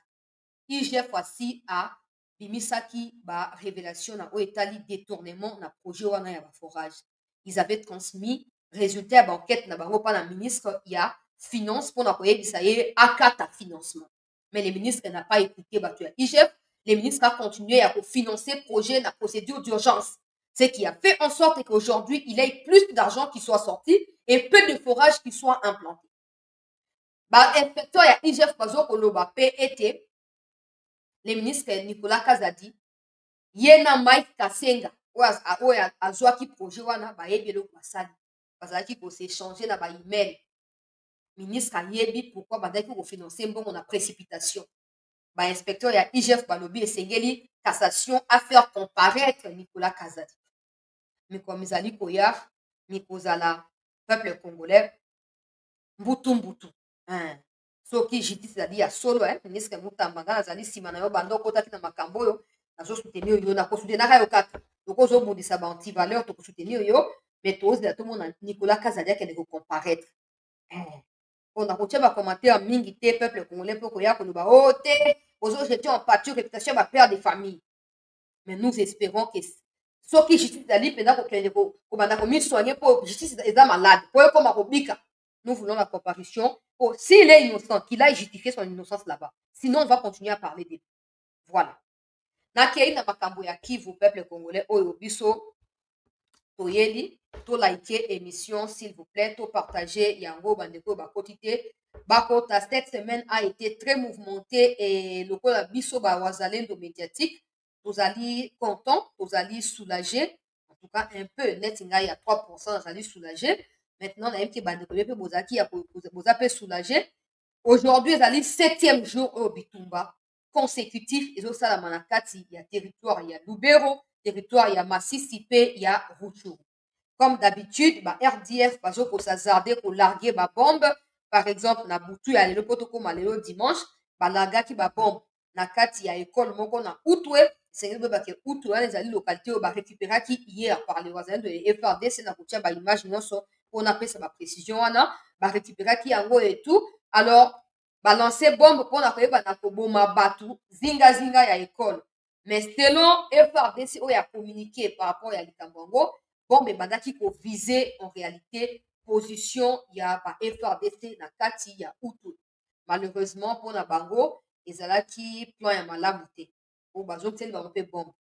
IGF voici a bimisaki ba révélation na oetali détournement na projet wana ya ba forage. Ils avaient transmis résultat ya enquête na bango pa na ministre ya finance pour koyebisa ye akata financement. Mais le ministre n'a pas écouté bato ya IGF. Le ministre a continué à financer projet la procédure d'urgence. Ce qui a fait en sorte qu'aujourd'hui, il ait plus d'argent qui soit sorti et peu de forages qui soient implantés. Inspecteur ya IGF Bazo Koloba P était le ministre Nicolas Kazadi yena Mike Kasenga oyo azwaki projet wana bayebi eloko basali bazalaki koséchanger na baemail. Ministre ayebi pourquoi bandaki kofinancer mbongo na précipitation. Inspecteur ya IGF balobi esengeli cassation à faire comparaître Nicolas Kazadi. Mais comme ezali koya mikozala peuple congolais mbutu soki justice ezali ya solo ministre Mutamba ngana azali nsima na yo bando okotaki na makambo oyo nazosoutenir yo nakosoutenaka yo kaka loko ozobundisa baantivaleur tokosoutenir yo mais tozela tomona Nicolas Kazadi akende kocomparaître mpona kotia bacommentaire mingi te peuple congolais mpo koya koloba o te ozojete en pâture réputation ya bapère de famille. Mais nous espérons que soki justice ezali mpenza kokende kobanda komisoigne mpo justice eza malade po ekoma kobika. Nous voulons la comparution Oh, s'il est innocent, qu'il aille justifier son innocence là-bas. Sinon, on va continuer à parler de lui. Voilà. Nakei na makambo ya Kivu, peuple congolais, oyo biso, toyeli, to liker émission, s'il vous plaît, to partager yango, bandeko, bakotite. Bakota, cette semaine a été très mouvementée et le col biso ba wazalendo médiatique. Vous allez content, vous allez soulagé, en tout cas un peu, net il y a 3%, vous allez soulagé. Maintenant, on a qui bandeko, vous allez soulagé. Aujourd'hui, vous allez 7e jour au Bitumba consécutif. Et ça, la manakati, il y a territoire, il y a Lubero, territoire, il y a Massissi, il y a Rutshuru. Comme d'habitude, RDF, pour s'azarder, pour larguer ma bombe. Par exemple, na butu ya lelo poto koma lelo dimanche, balagaki ba bombe na kati ya école moko na Outwe, c'est que ba ke Outwe les ali localité ba récupéraki hier par les voisins de FRDC na kotia ba image nyonso on appelle ça ba précision wana, ba récupéraki yango et tout. Alors, balancer bombe pour na koyeba na koboma batu zinga zinga ya école. Mais selon FRDC o ya communiqué par rapport à likambo bombe bandaki ko viser en réalité position ya ba FRDC na kati ya Outwe. Malheureusement pour na bango ezalaki plan ya malamu te o bazokiseli bango mpe bombe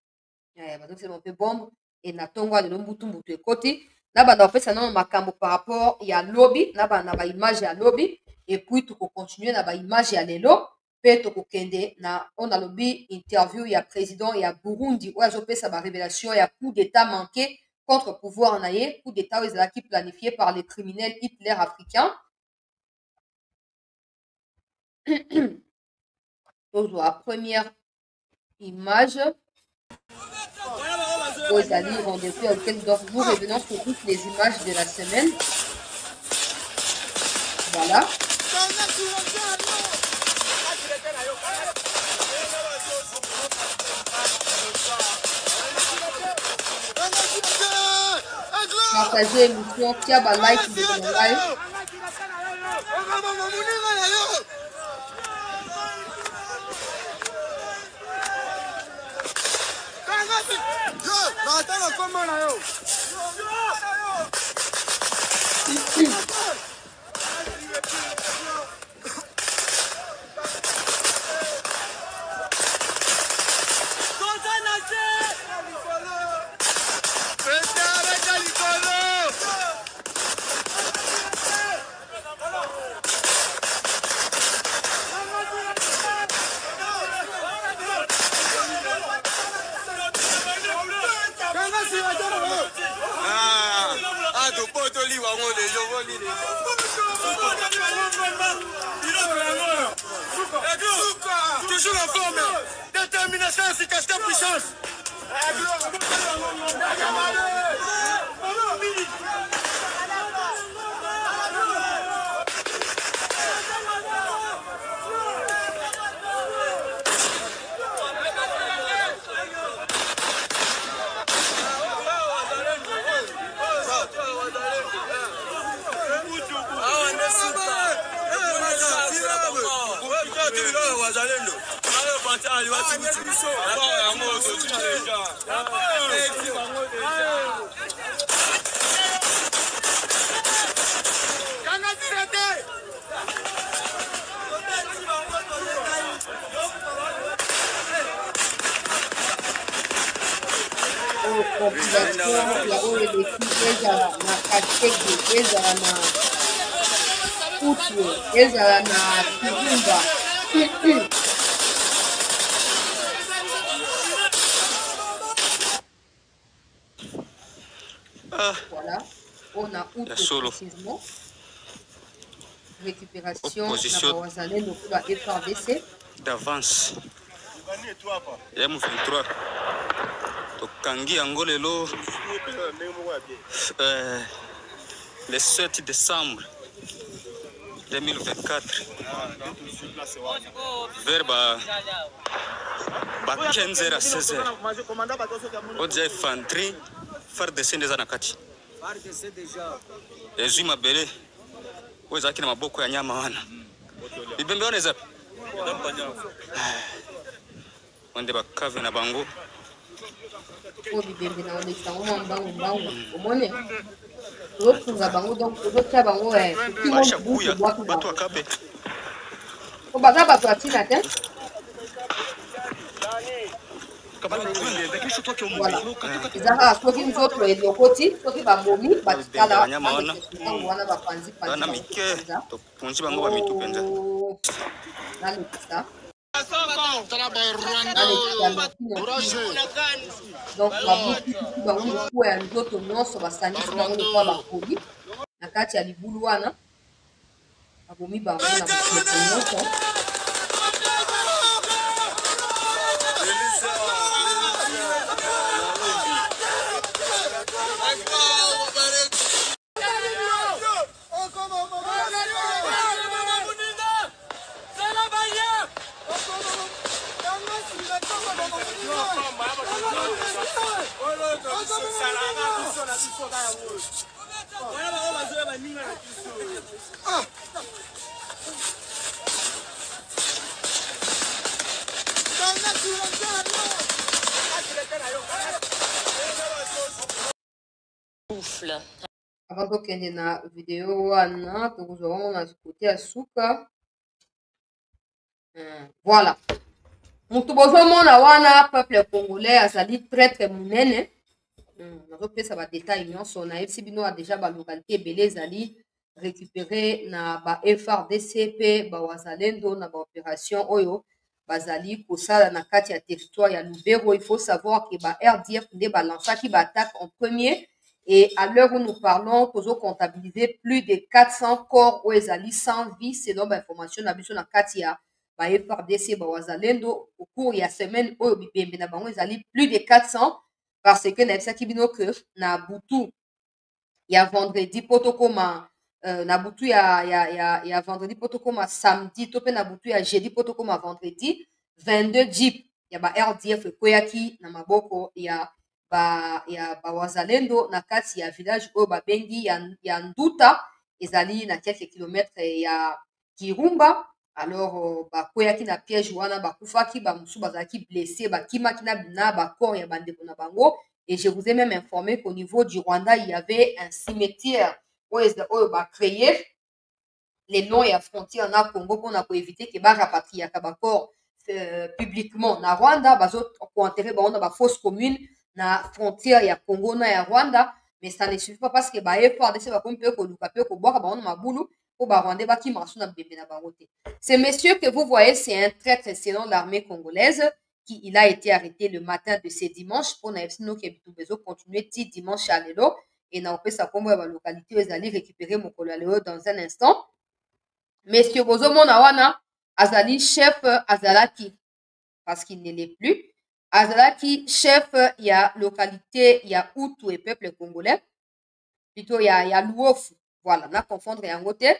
bazokiseli bango mpe bombe e na ntongo ya lelo mbutu ekoti na banda bapesa nano makambo par rapport ya lobi na baimage ya lobi et puis tokocontinue na baimage ya lelo mpe tokokende na on alobi interview ya président ya Burundi oyo azopesa barévélation ya coup d'état manqué contre pouvoir na ye, coup d'état qui planifié par les criminels Hitler africains. La première image. Aux alliés rendez-vous auquel nous revenons sur toutes les images de la semaine. Voilà. Partagez l'émission, qui a un like de mon live. Toujours en forme, détermination, efficacité, puissance. Population ya oyo eleki ezala na Katege, ezala na Outwe, ezala na Kibumba. Voilà, on a Outwe précisément. Récupération na bawazalendo pour la FRDC. D'avance. Ya M23. Tokangi yango lelo le 7 décembre 2024 vers 15h à 16h odia infantry FARDC ndeza na kati ezwi mabele oyo ezalaki na maboko ya nyama wana bibembe wana eza onde bakave na bango oyo bibembe na olekisa ngo mwa mbangu omoni ozosunga bango donc ozotia bango otingo butu bwaki bango po baza bato ya ntina te voilà eza kaka soki nzoto elokoti soki babomi batikala ntango wana bapanzi nalekisa donc babukisi bango mikuwa ya nzoto nyonso basangisi bango lokola bakomi na kati ya libulu wana babomi bango na bokeko nyonso avant tokende na video wana tokozwa bango na kote ya suka voilà motu bozomona wana peuple congolais azali traître monene nazopesa badetail nyonso nayebisi bino deja balokalité ebele ezali récupéré na ba FRDC mpe bawazalendo na baopération oyo bazali kosala na kati ya territoire ya Lubero. Il faut savoir que ba RDF nde balancaki baattaque en premier et à l'heure où nous parlons tozo comptabiliser plus de 400 corps oyo ezali sans vie selon bainformation na biso na kati ya ba FRDC bawazalendo au cours ya semaine oyo bibembe na bango ezali plus de 400 parce que nayebisaki bino que na butu ya vendredi po tokoma na butu ya vendredi po tokoma samedi to mpe na butu ya jeudi po tokoma vendredi 22 jeep ya ba RDF ekweyaki na maboko ya bawazalendo na kati ya village oyo babengi ya Nduta ezali na quelques kilomètres ya Kirumba. Alors bakweyaki na piège wana bakufaki bamusu bazalaki blessé bakimaki na bakor ya bandeko na bango. Et je vous ai même informé qu'au niveau du Rwanda il y avait un cimetière oyo bacréé les noms et la frontière na Congo pour éviter que ba rapatriaka bakor publiquement na Rwanda bazo ko enterrer bango na ba fosse commune na frontière ya Congo na ya Rwanda. Mais ça ne suffit pas parce que ba FARDC ba kompe ko luka pe ko boka bango na mabulu pour ba Rwandais ba ki masu na bébé na bango te. Ce monsieur que vous voyez c'est un traître selon l'armée congolaise qui il a été arrêté le matin de ce dimanche pour na ebsino ke bitu bezo continuer ti dimanche à lelo et na opesa kombo ya ba localité ezali récupérer mokolo ya lelo dans un instant. Monsieur bozomona wana azali chef azalaki parce qu'il ne l'est plus azalaki chef ya localité ya Hutu et peuple congolais plutôt ya Luofu voilà na confondre yango te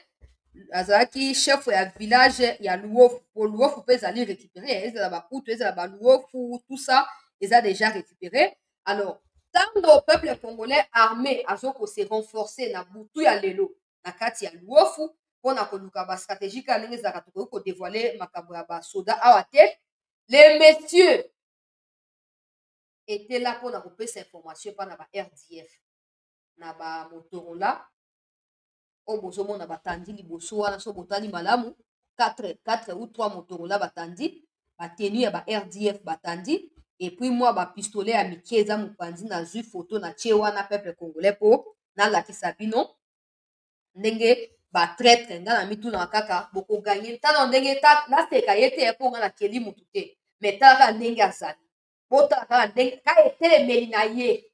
azalaki chef ya village ya Luofu pour Luofu pe ezali récupéré ezala ba Hutu ezala ba Luofu tout ça eza déjà récupéré. Alors tango peuple congolais armé azoko se renforcer na butu ya lelo na kati ya Luofu pona koluka ba stratégie ka ndenge ezalaka tokoki kodévoiler makambo ya basoda awa te. Les messieurs étaient là pour kopesa information par na ba RDF na ba Motorola oyo bozomona batandi liboso wana so botali malamu 4 ou 3 Motorola batandi batenu ya ba RDF batandi et puis moi ba pistolet ya mike eza mopanzi na zwi photo na tie wana peuple congolais po nalakisa bino ndenge batraître nga na mituna kaka bokoganye tala ndenge naseka ye te mpo nga nakeli mutu te mais tala kaka ndenge azali botala kaka ndenge ka etelemeli na ye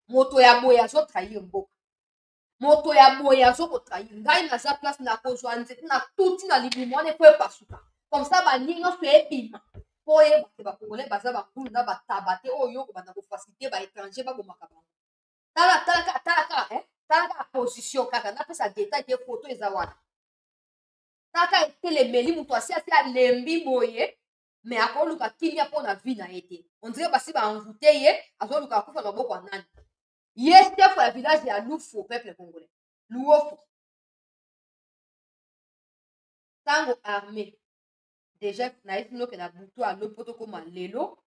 moto ya boye azotrahir mboka moto ya boye azokotrahir ngai naza place na kozwa nzete na tuti na libumu wana po epasuka comme ça baningi nyonso ebima mpo oyeba ke bakongolais baza bakulu na bataba te oyo kobanda kofacilite baétranger babomaka bango tala kaka position kaka napesa detail te foto eza wana taka etelemeli moto asi alembi boye me akoluka kimia mpona vi na ye te ondire basi baenvoute ye azoluka akufa na maboko ya nani ye chef ya village ya Lufu peuple congolais Luofu tango armé déjà nayebi noke na butu alo po tokoma lelo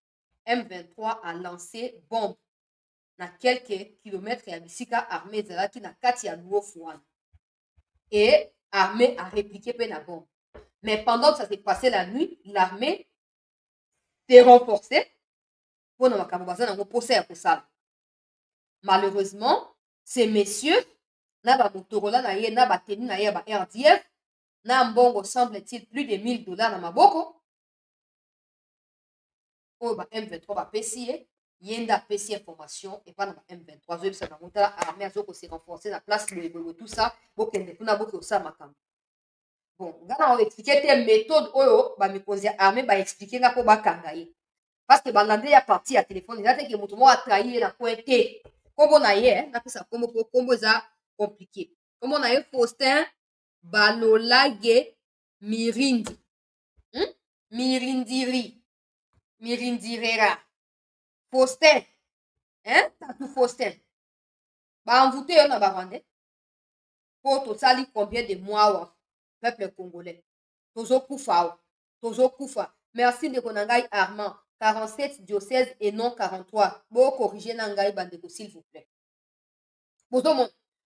M23 a lancé bombe na quelques kilomètres ya bisika armée ezalaki na kati ya Luofu wana. Et armée a répliqué pe na bombe. Mais pendant que ça s'est passé la nuit, l'armée s'est renforcée pour na makambo baza nango posa ya kosala. Malheureusement, ces messieurs na ba Motorola na ye na ba tenue na ye ba RDF na mbongo semble-t-il plus de $1000 na maboko. Oyo ba M23 ba pesi ye yenda pesi information et pas na M23 zo bisa na motala armée azo ko se renforcer na place le tout ça bokende kuna boke osala makambo. Bon, ngana on expliquer te méthode oyo ba mikonzi armée ba expliquer nga ko ba kanga ye. Parce que balande ya parti ya téléphone eza te ke moto mo a trahir na pointe. Kombo na ye na pesa kombo eza compliqué. Kombo na ye Faustin Balolage Mirindi. Mirindirera. Faustin. Tatou Faustin. Ba envoûté yo na ba rwandais. Pour to sali combien de mois wa peuple congolais. Tozo kufa. Merci de konangai Armand. 47 diocèses et non 43. Bon corriger nangai bandeko s'il vous plaît. Bozo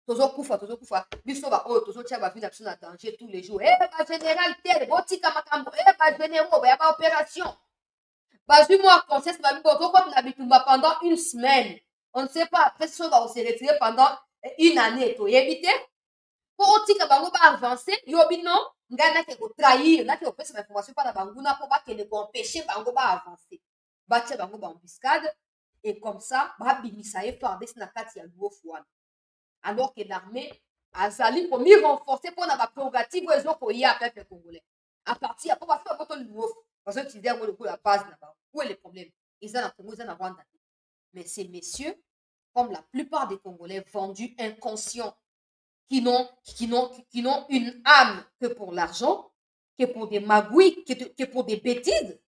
tozo kufa. Biso ba oyo tozo tia ba vie na biso na danger tous les jours. Ba général tel botika makambo. Ba généraux ba ba opération. Bazui moi conscience ba biso comme na bitumba pendant une semaine. On ne sait pas après ce va se retirer pendant une année to yebite. Pour tika bango ba avancer, yobi non, ngana ke ko trahir, na ke ko pesa information pa na banguna pour ba kene ko empêcher bango ba avancer. Ba tia bango ba embuscade et comme ça ba bimisa e farder na kati ya Luofu wana. Alors que l'armée azali pour mieux renforcer pour na ba prérogative ezo ko ya peuple congolais. À partir pour ba faire boto Luofu, parce que tu dis moi le coup la base na ba. Où est le problème? Ils ont na Congo, ils ont na Rwanda. Mais ces messieurs, comme la plupart des Congolais vendus inconscients, qui n'ont une âme que pour l'argent, que pour des magouilles, que pour des bêtises,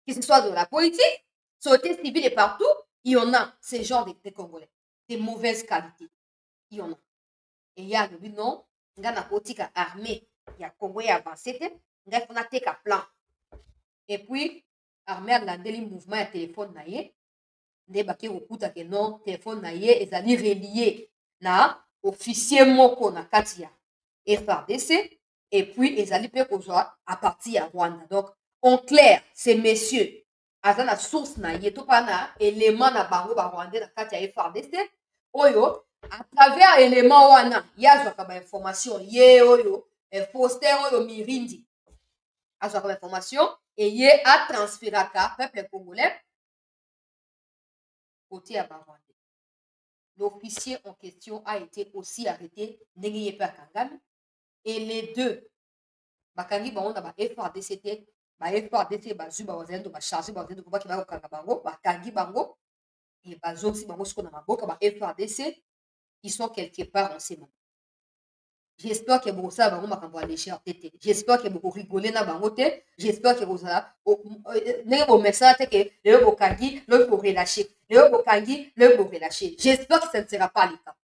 que ce soit de la politique, société civile et partout, il y en a ces genres de Congolais, des mauvaises qualités. Il y en a. Et il y a le non, il y a une politique armée, il y a Congolais avancé, il y a un plan. Et puis, armée a un mouvement de téléphone, il y a un non, téléphone, il y a relié na officier moko na kati ya FARDC et puis ezali pe kozwa à partir ya Rwanda. Donc en clair, ces messieurs aza na source na ye to pa na élément na bango ba Rwanda na kati ya FARDC oyo à travers élément wana yazwaka ba information ye oyo Faustin oyo Mirindi azwaka ba information et ye a transféraka peuple congolais côté ya ba Rwanda. L'officier en question a été aussi arrêté, et les deux, bakangi bango na ba FARDC, ba FARDC bazu ba wazendo ba charger ba wazendo ba kibako kanga bango, bakangi bango et bazoksi bango siko na maboka ba FARDC, ils sont quelque part en ces moments. J'espère que vous savez bango makambo à légèreté. J'espère que vous rigolez na bango te. J'espère que vous avez au message que le bokangi le pour relâcher. Le bokangi le pour relâcher. J'espère que ça ne sera pas le cas.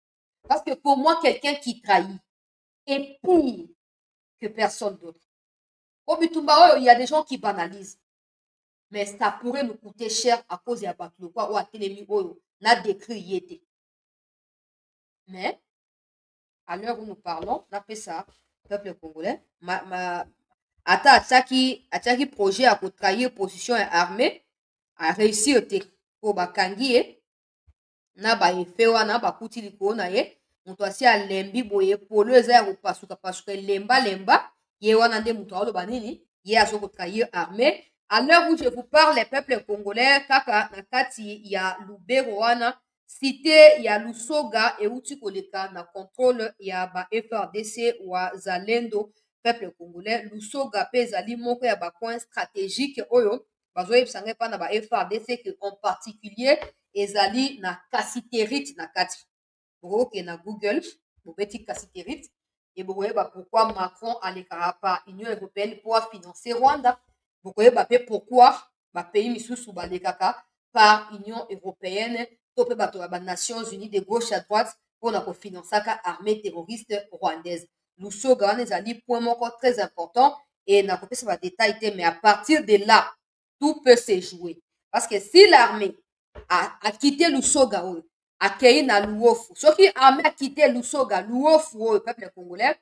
Parce que pour moi, quelqu'un qui trahit est pire que personne d'autre. Au Bitumba, il y a des gens qui banalisent. Mais ça pourrait nous coûter cher à cause de la bataille ou à télémi ou n'a décrit yété. Mais à l'heure où nous parlons, on appelle ça peuple congolais. Ata ataki projet à trahir position armée a réussi au bakangi na ba effet wana ba kuti liko na ye muto asi a lembi boye polo eza ya kopasuka pasuka lemba ye wana nde muto alo banini ye azo ko trahir armée. À l'heure où je vous parle, les peuples congolais kaka na kati ya Lubero wana cité ya Lusoga et uti koleka na contrôle ya ba FARDC wa Zalendo peuple congolais. Lusoga pe ezali moko ya ba coin stratégique oyo bazoyebisanga pa na ba FARDC que en particulier ezali na Kasiterite na kati. Boke na Google bobeti Kasiterite et bokoyeba pourquoi Macron alekara pa Union européenne pour financer Rwanda. Bokoyeba pe pourquoi ba pays misusu balekaka par Union européenne topé bato ba Nations Unies de gauche à droite pour na financer ka armée terroriste rwandaise. Lusoga wana ezali point moko très important et na kopesa ba détail te mais à partir de là tout peut se jouer. Parce que si l'armée a quitté Lusoga, a quitté na Luofu, ceux qui armée a quitté Lusoga, Luofu, le peuple congolais,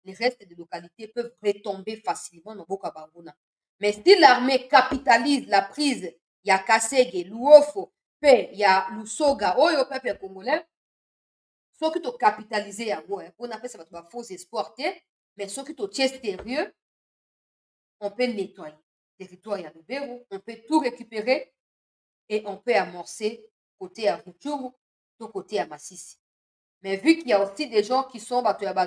les restes des localités peuvent retomber facilement dans Boka Banguna. Mais si l'armée capitalise la prise, il y a Kasege, Luofu, il y a Lusoga, le peuple congolais, ceux qui ont capitalisé, on appelle ça faux espoir, mais ceux qui ont sérieux, on peut nettoyer le territoire à Lubero, on peut tout récupérer et on peut amorcer côté à Rutshuru, tout côté à Massissi. Mais vu qu'il y a aussi des gens qui sont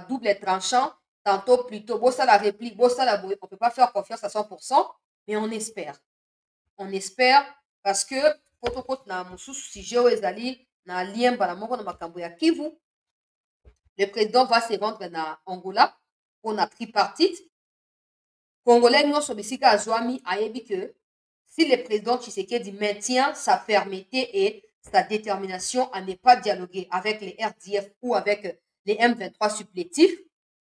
double tranchant, tantôt plutôt, bossa la réplique, bossa la bouée, on ne peut pas faire confiance à 100%, mais on espère. On espère parce que, le président va se rendre en Angola pour la tripartite. Congolais, nous sommes ici à Zouami, à que si le président Tshisekedi maintient sa fermeté et sa détermination à ne pas dialoguer avec les RDF ou avec les M23 supplétifs,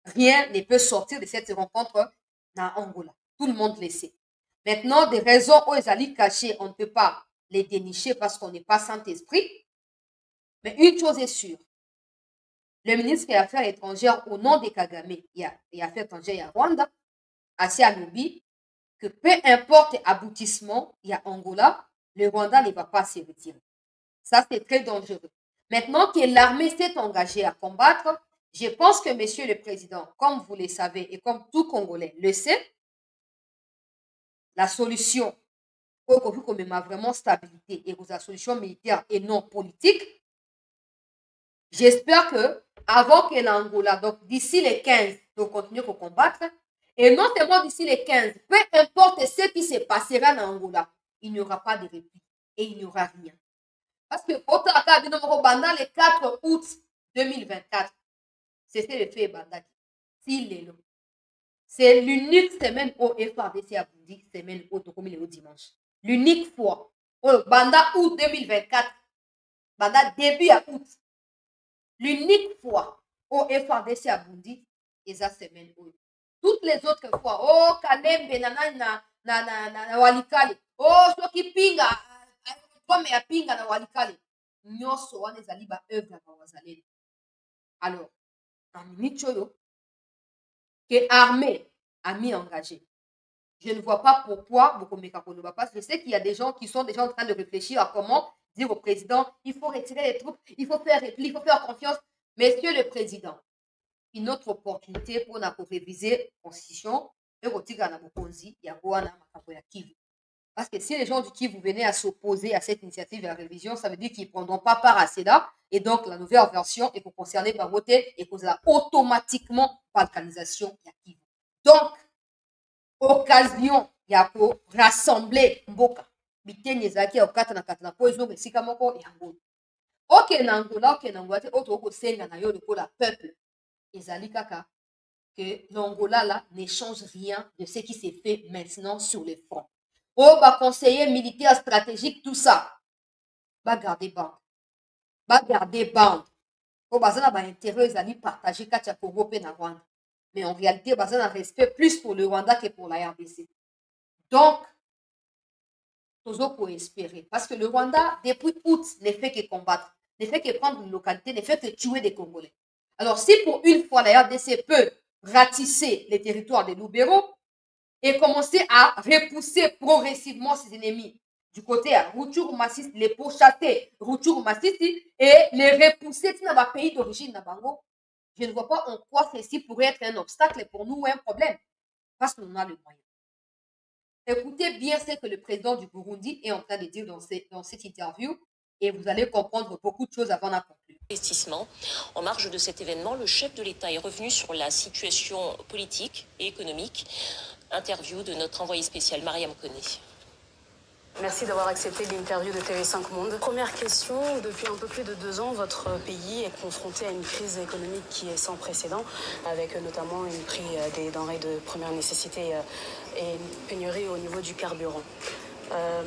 rien ne peut sortir de cette rencontre dans Angola. Tout le monde le sait. Maintenant, des raisons aux alliés cachés, on ne peut pas les dénicher parce qu'on n'est pas Saint-Esprit. Mais une chose est sûre, le ministre des Affaires étrangères, au nom des Kagame et Affaires étrangères à Rwanda, assez à Lobi, que peu importe l'aboutissement, il y a Angola, le Rwanda ne va pas se retirer. Ça, c'est très dangereux. Maintenant que l'armée s'est engagée à combattre, je pense que, Monsieur le Président, comme vous le savez et comme tout Congolais le sait, la solution, pour qu'on ait vraiment stabilité et la solution militaire et non politique, j'espère que avant que l'Angola, donc d'ici les 15, de continuer à combattre, et non seulement d'ici les 15, peu importe ce qui se passera en Angola, il n'y aura pas de répit et il n'y aura rien. Parce que pendant le 4 août 2024, c'était le fait Bandaki. C'est l'unique semaine où FRDC a dit semaine où le dimanche. L'unique fois. Banda août 2024, banda début à août. L'unique fois où FRDC a dit et ça semaine où. Toutes les autres fois, oh Kalembe na Walikale, oh soki pinga, comme ya pinga na Walikale, nyoso wana ezali ba œuvre na wazalendo. Alors, en minute choyo, que armée a mis engagé. Je ne vois pas pourquoi Bokomeka Koloba passe. Je sais qu'il y a des gens qui sont déjà en train de réfléchir à comment dire au président, il faut retirer les troupes, il faut faire réplique, il faut faire confiance. Monsieur le Président, une autre opportunité pour réviser la constitution et parce que si les gens du Kivu venaient à s'opposer à cette initiative de la révision, ça veut dire qu'ils ne prendront pas part à cela et donc la nouvelle version est pour concerner par voter et cause automatiquement balkanisation de Kivu. Donc, occasion pour rassembler Mboka. Biteni ezaki okata na katana po ezonga esika moko ya ngolo. Ok Nangola te auto ko senga na yo lokola peuple. Ezali kaka que l'Angola là ne change rien de ce qui s'est fait maintenant sur le front. Oh bah conseiller militaire stratégique tout ça. Bah garder bande. Bah garder bande. Oh bah ça n'a pas intérêt ezali partager katia Congo pe na Rwanda. Mais en réalité bah ça n'a respect plus pour le Rwanda que pour la RDC. Donc toujours pour espérer. Parce que le Rwanda, depuis août, ne fait que combattre, ne fait que prendre une localité, ne fait que tuer des Congolais. Alors, si pour une fois la RDC peut ratisser les territoires des Lubero et commencer à repousser progressivement ses ennemis du côté à Rutshuru Masisi, les pourchasser Rutshuru Masisi et les repousser dans le pays d'origine Nabango, je ne vois pas en quoi ceci pourrait être un obstacle pour nous ou un problème. Parce qu'on a le moyen. Écoutez bien ce que le président du Burundi est en train de dire dans cette interview et vous allez comprendre beaucoup de choses avant d'en conclure. Investissement. En marge de cet événement, le chef de l'État est revenu sur la situation politique et économique. Interview de notre envoyé spécial Mariam Koné. Merci d'avoir accepté l'interview de TV5 Monde. Première question, depuis un peu plus de 2 ans, votre pays est confronté à une crise économique qui est sans précédent, avec notamment une prix des denrées de première nécessité et une pénurie au niveau du carburant.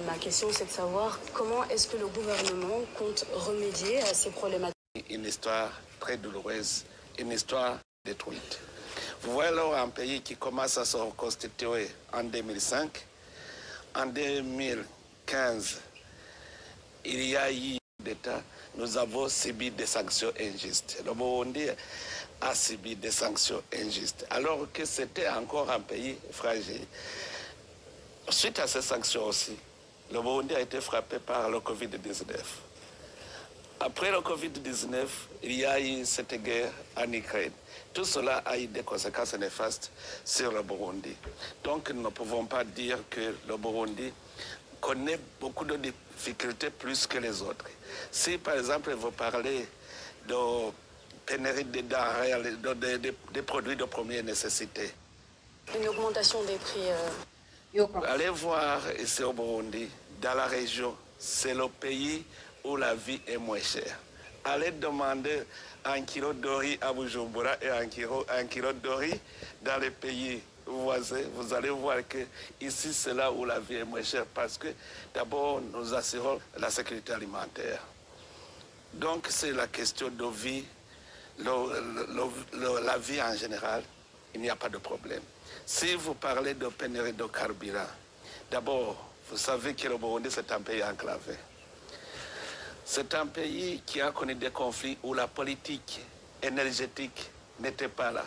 Ma question, c'est de savoir comment est-ce que le gouvernement compte remédier à ces problématiques. Une histoire très douloureuse, une histoire détruite. Vous voyez alors un pays qui commence à se reconstituer en 2005, en 2015, 2015, il y a eu d'État, nous avons subi des sanctions injustes. Le Burundi a subi des sanctions injustes, alors que c'était encore un pays fragile. Suite à ces sanctions aussi, le Burundi a été frappé par le Covid-19. Après le Covid-19, il y a eu cette guerre en Ukraine. Tout cela a eu des conséquences néfastes sur le Burundi. Donc nous ne pouvons pas dire que le Burundi connaît beaucoup de difficultés plus que les autres. Si par exemple vous parlez de pénurie des denrées, des produits de première nécessité. Une augmentation des prix. Allez voir ici au Burundi, dans la région, c'est le pays où la vie est moins chère. Allez demander un kilo de riz à Bujumbura et un kilo de riz dans les pays voisins. Vous allez voir que ici, c'est là où la vie est moins chère parce que d'abord, nous assurons la sécurité alimentaire. Donc, c'est la question de vie, la vie en général, il n'y a pas de problème. Si vous parlez de pénurie de carburant, d'abord, vous savez que le Burundi, c'est un pays enclavé. C'est un pays qui a connu des conflits où la politique énergétique n'était pas là.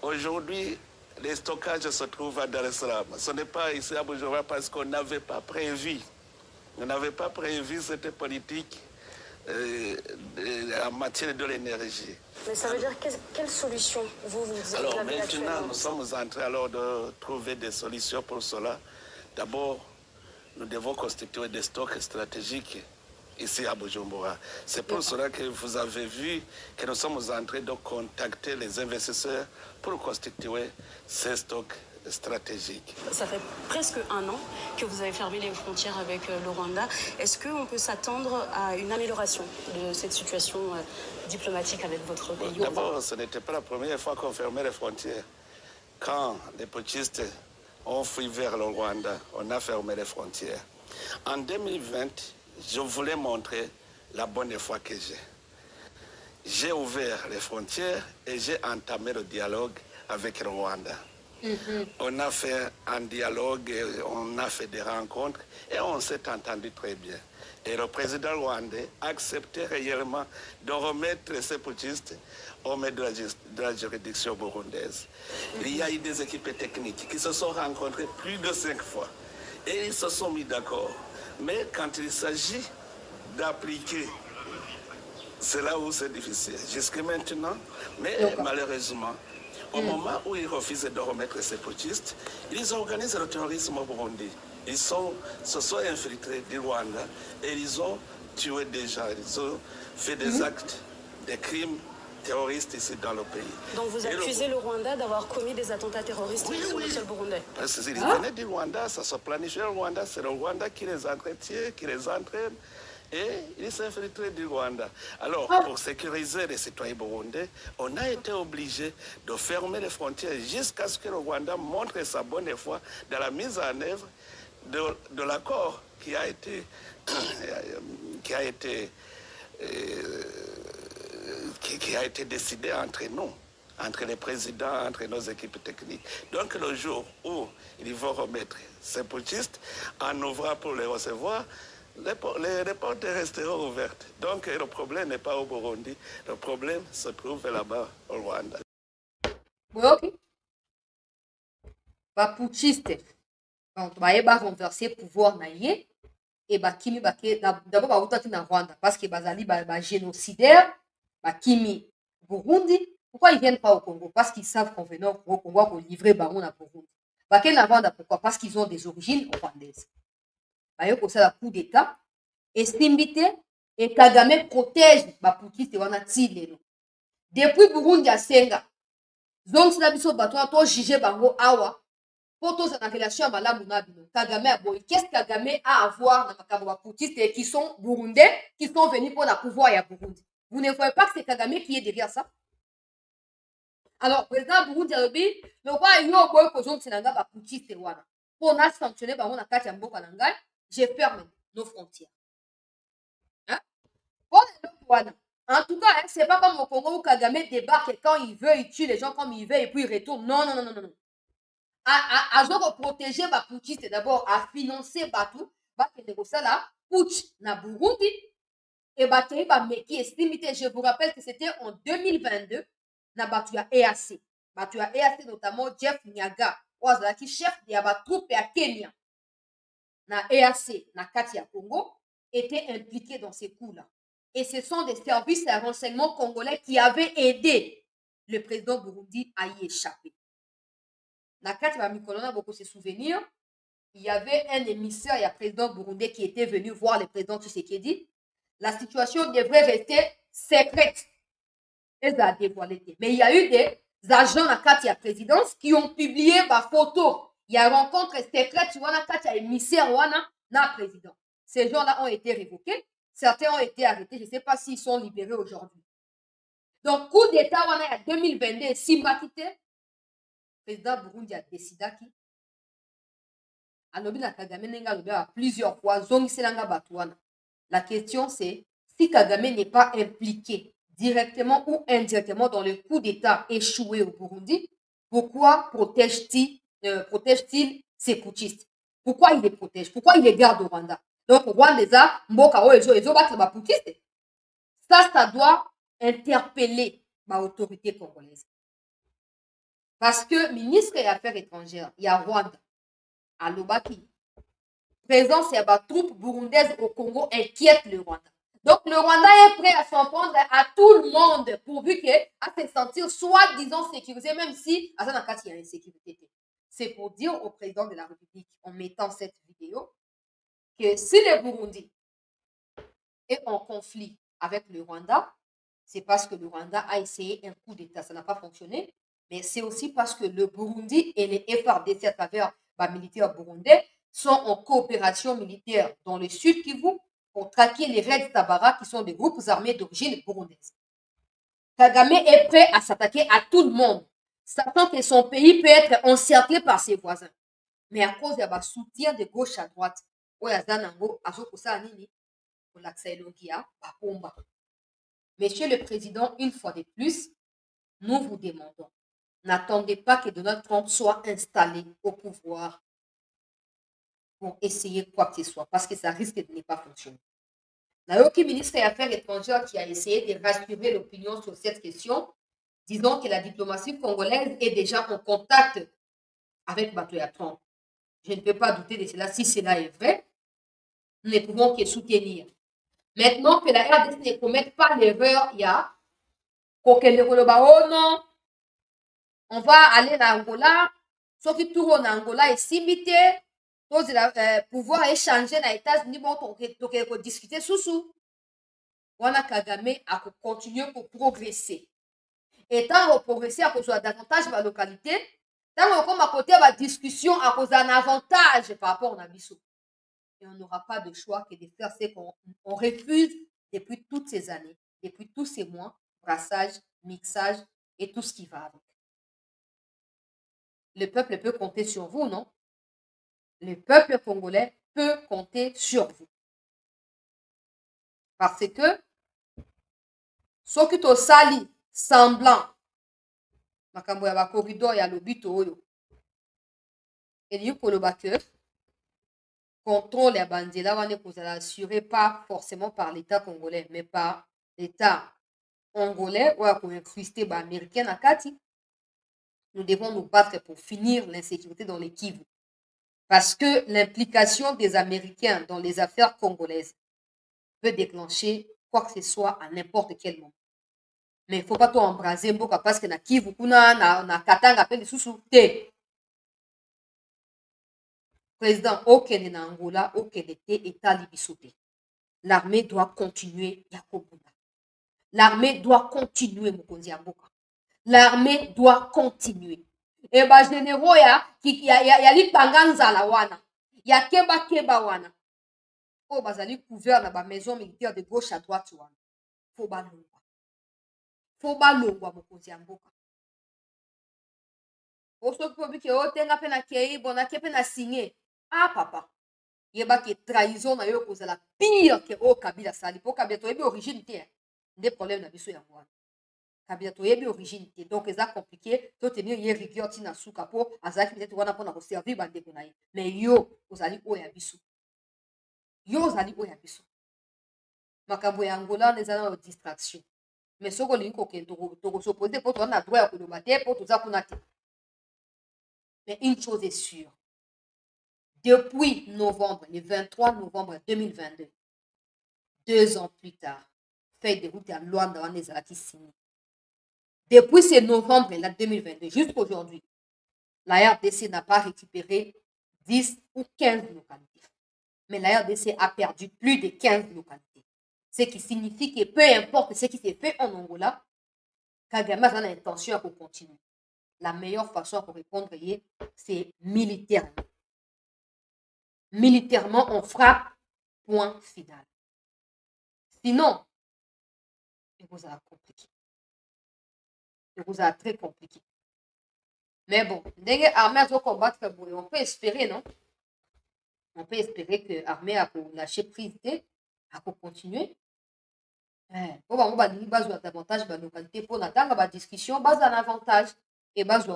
Aujourd'hui, les stockages se trouvent à Dar es Salaam. Ce n'est pas ici à Bujumbura parce qu'on n'avait pas prévu. On n'avait pas prévu cette politique en matière de l'énergie. Mais ça veut dire quelle solution vous alors avez maintenant, nous sommes en train alors de trouver des solutions pour cela. D'abord, nous devons constituer des stocks stratégiques ici à Bujumbura. C'est pour cela que vous avez vu que nous sommes en train de contacter les investisseurs pour constituer ces stocks stratégiques. Ça fait presque un an que vous avez fermé les frontières avec le Rwanda. Est-ce qu'on peut s'attendre à une amélioration de cette situation diplomatique avec votre pays? D'abord, ce n'était pas la première fois qu'on fermait les frontières. Quand les putschistes ont fui vers le Rwanda, on a fermé les frontières. En 2020, je voulais montrer la bonne foi que j'ai. J'ai ouvert les frontières et j'ai entamé le dialogue avec le Rwanda. On a fait un dialogue, on a fait des rencontres et on s'est entendu très bien. Et le président rwandais a accepté réellement de remettre ces putschistes au maître de la juridiction burundaise. Il y a eu des équipes techniques qui se sont rencontrées plus de 5 fois et ils se sont mis d'accord. Mais quand il s'agit d'appliquer, c'est là où c'est difficile. Jusqu'à maintenant, mais malheureusement, au moment où ils refusent de remettre ces putschistes, ils organisent le terrorisme au Burundi. Ils se sont infiltrés du Rwanda et ils ont tué des gens. Ils ont fait des actes, des crimes terroristes ici dans le pays. Donc vous accusez le Rwanda d'avoir commis des attentats terroristes sur le sol burundais? Parce qu'ils venaient du Rwanda, ça se planifiait au Rwanda, c'est le Rwanda qui les entretient, qui les entraîne. Et ils s'infiltrent du Rwanda. Alors, pour sécuriser les citoyens burundais, on a été obligé de fermer les frontières jusqu'à ce que le Rwanda montre sa bonne foi dans la mise en œuvre de l'accord qui a été décidé entre nous, entre les présidents, entre nos équipes techniques. Donc, le jour où ils vont remettre ces putschistes, en ouvrant pour les recevoir, les portes resteront ouvertes. Donc le problème n'est pas au Burundi, le problème se trouve là-bas au Rwanda. Ok. Ba putschiste. Donc ba renverser pouvoir na ye et ba kimi ba d'abord ba utati na Rwanda parce que bazali ba génocidaire, ba kimi Burundi. Pourquoi ils viennent pas au Congo? Parce qu'ils savent qu'on venait au Congo pour livrer baron à Burundi. Ba ken na Rwanda pourquoi? Parce qu'ils ont des origines rwandaises. Pour ça, la coup d'État, estimbité et Kagame protège la putschiste wana tilelo. Depuis Burundi à Senga, zone sila biso bato to juger bango awa, pour tous en relation à malamu na bino. Kagame a boy. Qu'est-ce que Kagame a à voir dans makabo putschiste qui sont burundais, qui sont venus pour la pouvoir à Burundi? Vous ne voyez pas que c'est Kagame qui est derrière ça? Alors, président Burundi a dit, le roi yo boy ko zone sinanga ba putschiste wana. Pour na sanctionner bango na kati ya mboka na ngai. Je ferme nos frontières. Hein? En tout cas, hein, c'est pas comme au Congo où Kagame débarque et quand il veut, il tue les gens comme il veut et puis il retourne. Non. À protéger ma putschiste d'abord, à financer Batou. bakende kosala putsch na Burundi et bateri ba meki estimité. Je vous rappelle que c'était en 2022 na batu ya EAC. Batu ya EAC notamment Jeff Nyaga, qui chef de ba troupe ya Kenya na EAC na kati ya Congo, était impliqué dans ces coups-là. Et ce sont des services de renseignement congolais qui avaient aidé le président Burundi à y échapper. Na kati ya Mikolona, beaucoup se souvenir, il y avait un émissaire, il y a un président burundais qui était venu voir le président Tshisekedi. La situation devrait rester secrète. Et ça a dévoilé. Mais il y a eu des agents à la présidence qui ont publié ma photo. Il y a une rencontre secrète sur la émissaire na président. Ces gens-là ont été révoqués. Certains ont été arrêtés. Je ne sais pas s'ils sont libérés aujourd'hui. Donc, coup d'État en 2022, Simbatité, le président Burundi a décidé qui alobi na Kagame nenga alobi a plusieurs fois zongiselanga batouana. La question c'est si Kagame n'est pas impliqué directement ou indirectement dans le coup d'État échoué au Burundi, pourquoi protège-t-il ces putschistes? Pourquoi il les protège? Pourquoi il les garde au Rwanda? Donc Rwanda mboka o ezo battre ba putschistes. Ça doit interpeller l'autorité congolaise. Parce que ministre des Affaires étrangères, il y a Rwanda. À Lobaki, présence et ma troupe burundaise au Congo inquiète le Rwanda. Donc le Rwanda est prêt à s'en prendre à tout le monde pourvu qu'à se sentir soi-disant sécurisé, même si à Zanakati il y a une sécurité. C'est pour dire au président de la République en mettant cette vidéo que si le Burundi est en conflit avec le Rwanda, c'est parce que le Rwanda a essayé un coup d'État, ça n'a pas fonctionné, mais c'est aussi parce que le Burundi et les FARDC à travers les militaires burundais sont en coopération militaire dans le sud Kivu pour traquer les Reds Tabara qui sont des groupes armés d'origine burundaise. Kagame est prêt à s'attaquer à tout le monde, sachant que son pays peut être encerclé par ses voisins. Mais à cause de soutien de gauche à droite, Monsieur le Président, une fois de plus, nous vous demandons, n'attendez pas que Donald Trump soit installé au pouvoir pour essayer quoi que ce soit, parce que ça risque de ne pas fonctionner. Il y a aucun ministre des Affaires étrangères qui a essayé de rassurer l'opinion sur cette question, disant que la diplomatie congolaise est déjà en contact avec Batoya Trump. Je ne peux pas douter de cela. Si cela est vrai, nous ne pouvons que soutenir. Maintenant que la RDC ne commette pas l'erreur, il y a oh non, on va aller en Angola, ceux qui tournent en Angola est simité, pouvoir échanger dans les États-Unis, bon, on discuter sous. Wana Kagame a continué pour progresser. Et tant qu'on progresser à cause de davantage de la localité, tant qu'on a côté la discussion à cause d'un avantage par rapport à Nabiso. Et on n'aura pas de choix que de faire ce qu'on refuse depuis toutes ces années, depuis tous ces mois, brassage, mixage et tout ce qui va avec. Le peuple peut compter sur vous, non? Le peuple congolais peut compter sur vous. Parce que ce qui est sali, semblant, makambo ya ba corridor ya lobito oyo. Et du coup, le contrôle ya bandela wane kozala assuré pas forcément par l'État congolais, mais par l'État angolais ou à incruster ba américain à Kati. Nous devons nous battre pour finir l'insécurité dans les Kivu. Parce que l'implication des Américains dans les affaires congolaises peut déclencher quoi que ce soit à n'importe quel moment. Mais il ne faut pas tout embraser mboka parce que na Kivu kuna na Katanga pe lisusu te. Président okende na Angola okende te État libiso te. L'armée doit continuer Yakobuna. L'armée doit continuer mokonzi ya mboka. L'armée doit continuer. Et bah généraux ya li panganza la wana. Ya keba wana. Oh bazali couvert na ba maison militaire de gauche à droite wana. Faut balongwa. Faut balongwa mokonzi ya mboka. Oso ko bi ke otenga pe na kei bona ke pe na signer. Ah papa. Yeba ke trahison na yo kozala pire que o Kabila sali. Po Kabila to yebi origine te. Des problèmes na biso ya wana. Kabila to yebi origine te. Donc c'est compliqué to tenir ye rigueur tina suka po azaki peut-être wana pona ko servir bande ko na ye. Mais yo ozali o ya biso. yo ozali oyo ya biso makambo ya Angola nezala na distraction mais soko olingi kokende tokosopose mpo toza na droit ya koloba te mpo toza kuna te. Mais une chose est sûre, depuis novembre, le 23 novembre 2022, 2 ans plus tard, feuille de route à Luanda wana ezalaki signé. Depuis ce novembre là 2022 jusqu'aujourd'hui, la RDC n'a pas récupéré 10 ou 15 localités. Mais la RDC a perdu plus de 15 localités. Ce qui signifie que peu importe ce qui s'est fait en Angola, Kagame a l'intention de continuer. La meilleure façon pour répondre, c'est militairement. Militairement, on frappe, point final. Sinon, il vous a compliqué. Il vous a très compliqué. Mais bon, dès que l'armée a combattre, on peut espérer, non? On peut espérer que l'armée a lâché prise, a continuer. On va davantage de localité pour attendre la discussion, base un avantage et base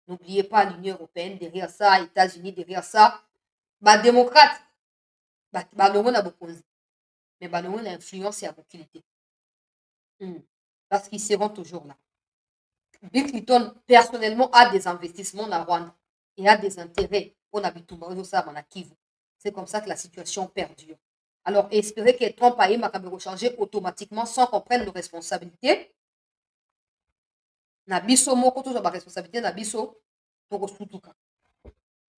n'oubliez pas l'Union européenne derrière ça, États-Unis derrière ça, démocrate, mais l'influence et la mobilité. Parce qu'ils seront toujours là. Bill Clinton, personnellement, a des investissements dans Rwanda et a des intérêts pour l'habitement. C'est comme ça que la situation perdure. Alors, espérer que Trump aille changer automatiquement sans qu'on prenne nos responsabilités. Na biso moko to ba responsabilité na biso to kosutuka.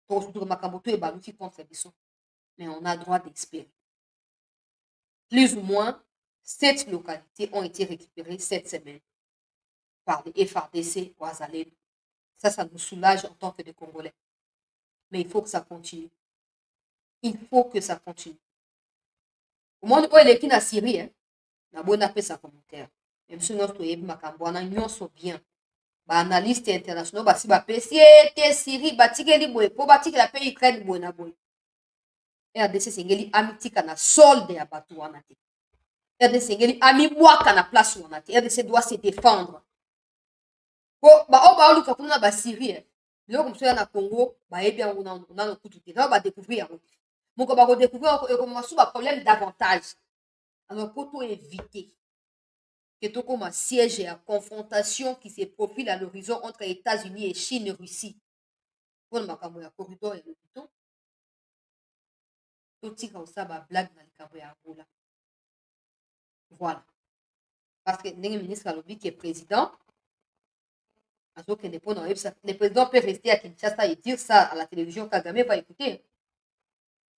To kosutuka makambo to e baluki contre biso. Mais on a droit d'espérer. Plus ou moins 7 localités ont été récupérées cette semaine par les FARDC ou Azalène. Ça nous soulage en tant que des Congolais. Mais il faut que ça continue. Il faut que ça continue. Au monde où il est en Syrie, na bonne appel sa commentaire. Même si notre yebi makambo ana nyonso bien. Ba analyste international basi ba PCT Syrie batikeli boye po batikela pe Ukraine boye na boye. RDC sengeli amitika na solde ya batu wana te. RDC sengeli ami bwaka na place wana te. RDC doit se défendre. Po ba o ba luka kuna ba Syrie. Lelo comme ça na Congo ba yebi yango na no kutu te. Ba découvrir yango. Moko ba redécouvrir comme sous ba problème davantage. Alors pour tout éviter que tout comme un siège et à confrontation qui se profile à l'horizon entre États-Unis et Chine et Russie. Pour le makambo ya corridor et le bouton. Tout ça comme ça ba blague dans le makambo ya Angola. Voilà. Parce que le ministre Alobi qui est président, le président peut rester à Kinshasa et dire ça à la télévision. Kagame va écouter.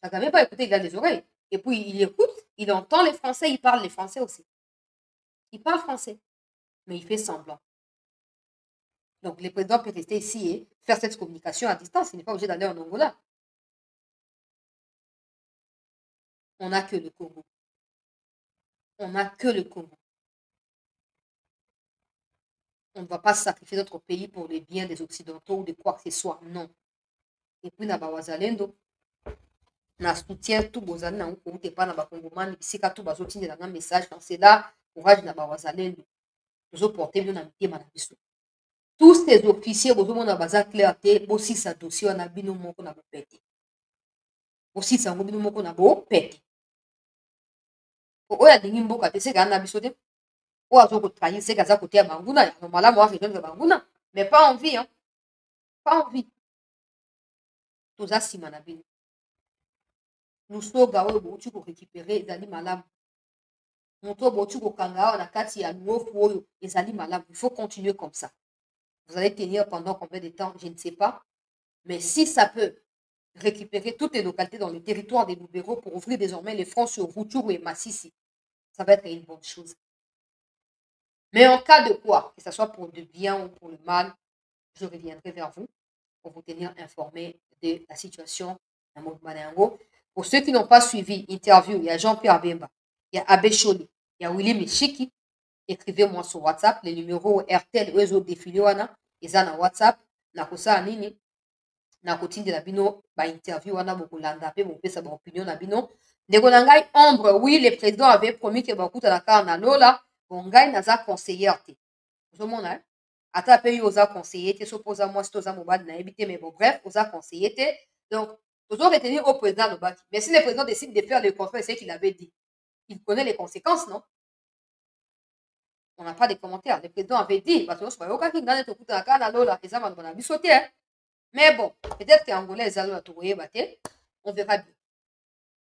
Kagame va écouter, il a les oreilles. Et puis il écoute, il entend les Français, il parle les Français aussi. Il parle français, mais il fait semblant. Donc le président peut rester ici et faire cette communication à distance. Il n'est pas obligé d'aller en Angola. On n'a que le Congo. On n'a que le Congo. On ne va pas sacrifier notre pays pour les biens des Occidentaux ou de quoi que ce soit. Non. Et puis, na Wazalendo, na soutien tout bozali na ko te pa na ba Congomani bisika tout bazotindela na message dans cela courage na ba Wazalendo. Nous porter bien na mitema na biso. Tous ces officiers bozomona baza clair te bosi sa dossier na bino moko na bopete. Bosi sa ngo bino moko na bopete. Oya dingi mboka te seka na biso te. Ou azo ko trahir seka za côté ya banguna ya normala moi rejoindre banguna mais pas envie hein. Pas envie. Toza sima na bino. Nous sommes tu pour récupérer ezali malamu. Moto botu ko kanga na kati ya nuofu oyo ezali malamu. Il faut continuer comme ça. Vous allez tenir pendant combien de temps, je ne sais pas. Mais si ça peut récupérer toutes les localités dans le territoire des Lubero pour ouvrir désormais les fronts sur Rutshuru et Massissi, ça va être une bonne chose. Mais en cas de quoi, que ce soit pour le bien ou pour le mal, je reviendrai vers vous pour vous tenir informé de la situation à Mobumanango. Pour ceux qui n'ont pas suivi l'interview, il y a Jean-Pierre Bemba, il y a Abbé Choli, il y a Willy Michiki. Écrivez-moi sur WhatsApp, les numéros RTL, eux autres défilés, ils ont WhatsApp, na kosa nini, na kotine de la bino, ba interview, wana bokulanda pe bopesa ba opinion na bino. Ndeko na ngai Ombre, oui, le président avait promis que bakuta na kar na lola, bon ngai naza conseillère te. Vous mona, ata pe yo oza conseiller te, s'oppose à moi si toza mobile na ebité, mais bon bref, oza conseiller te. Donc Nous devons retenir au président Lobaki. Mais si le président décide de faire le contraire, c'est ce qu'il avait dit. Il connaît les conséquences, non? On n'a pas de commentaires. Le président avait dit, mais bon, peut-être que Angolais, on verra bien.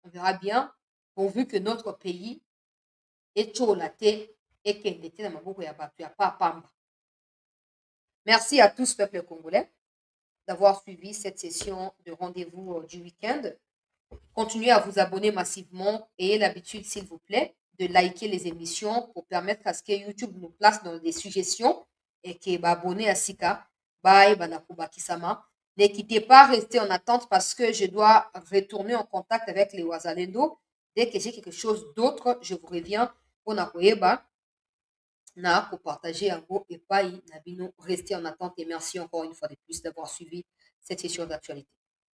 On verra bien, pourvu que notre pays est cholaté et qu'il était dans ma pas pamba. Merci à tous, peuple congolais, d'avoir suivi cette session de rendez-vous du week-end. Continuez à vous abonner massivement et l'habitude, s'il vous plaît, de liker les émissions pour permettre à ce que YouTube nous place dans des suggestions et que abonnez à Sika. Bye, Banakuba Kisama. Ne quittez pas, restez en attente parce que je dois retourner en contact avec les Wazalendo. Dès que j'ai quelque chose d'autre, je vous reviens pour Nakoyeba. Pour partager un beau et pas Nabino. Restez en attente et merci encore une fois de plus d'avoir suivi cette session d'actualité.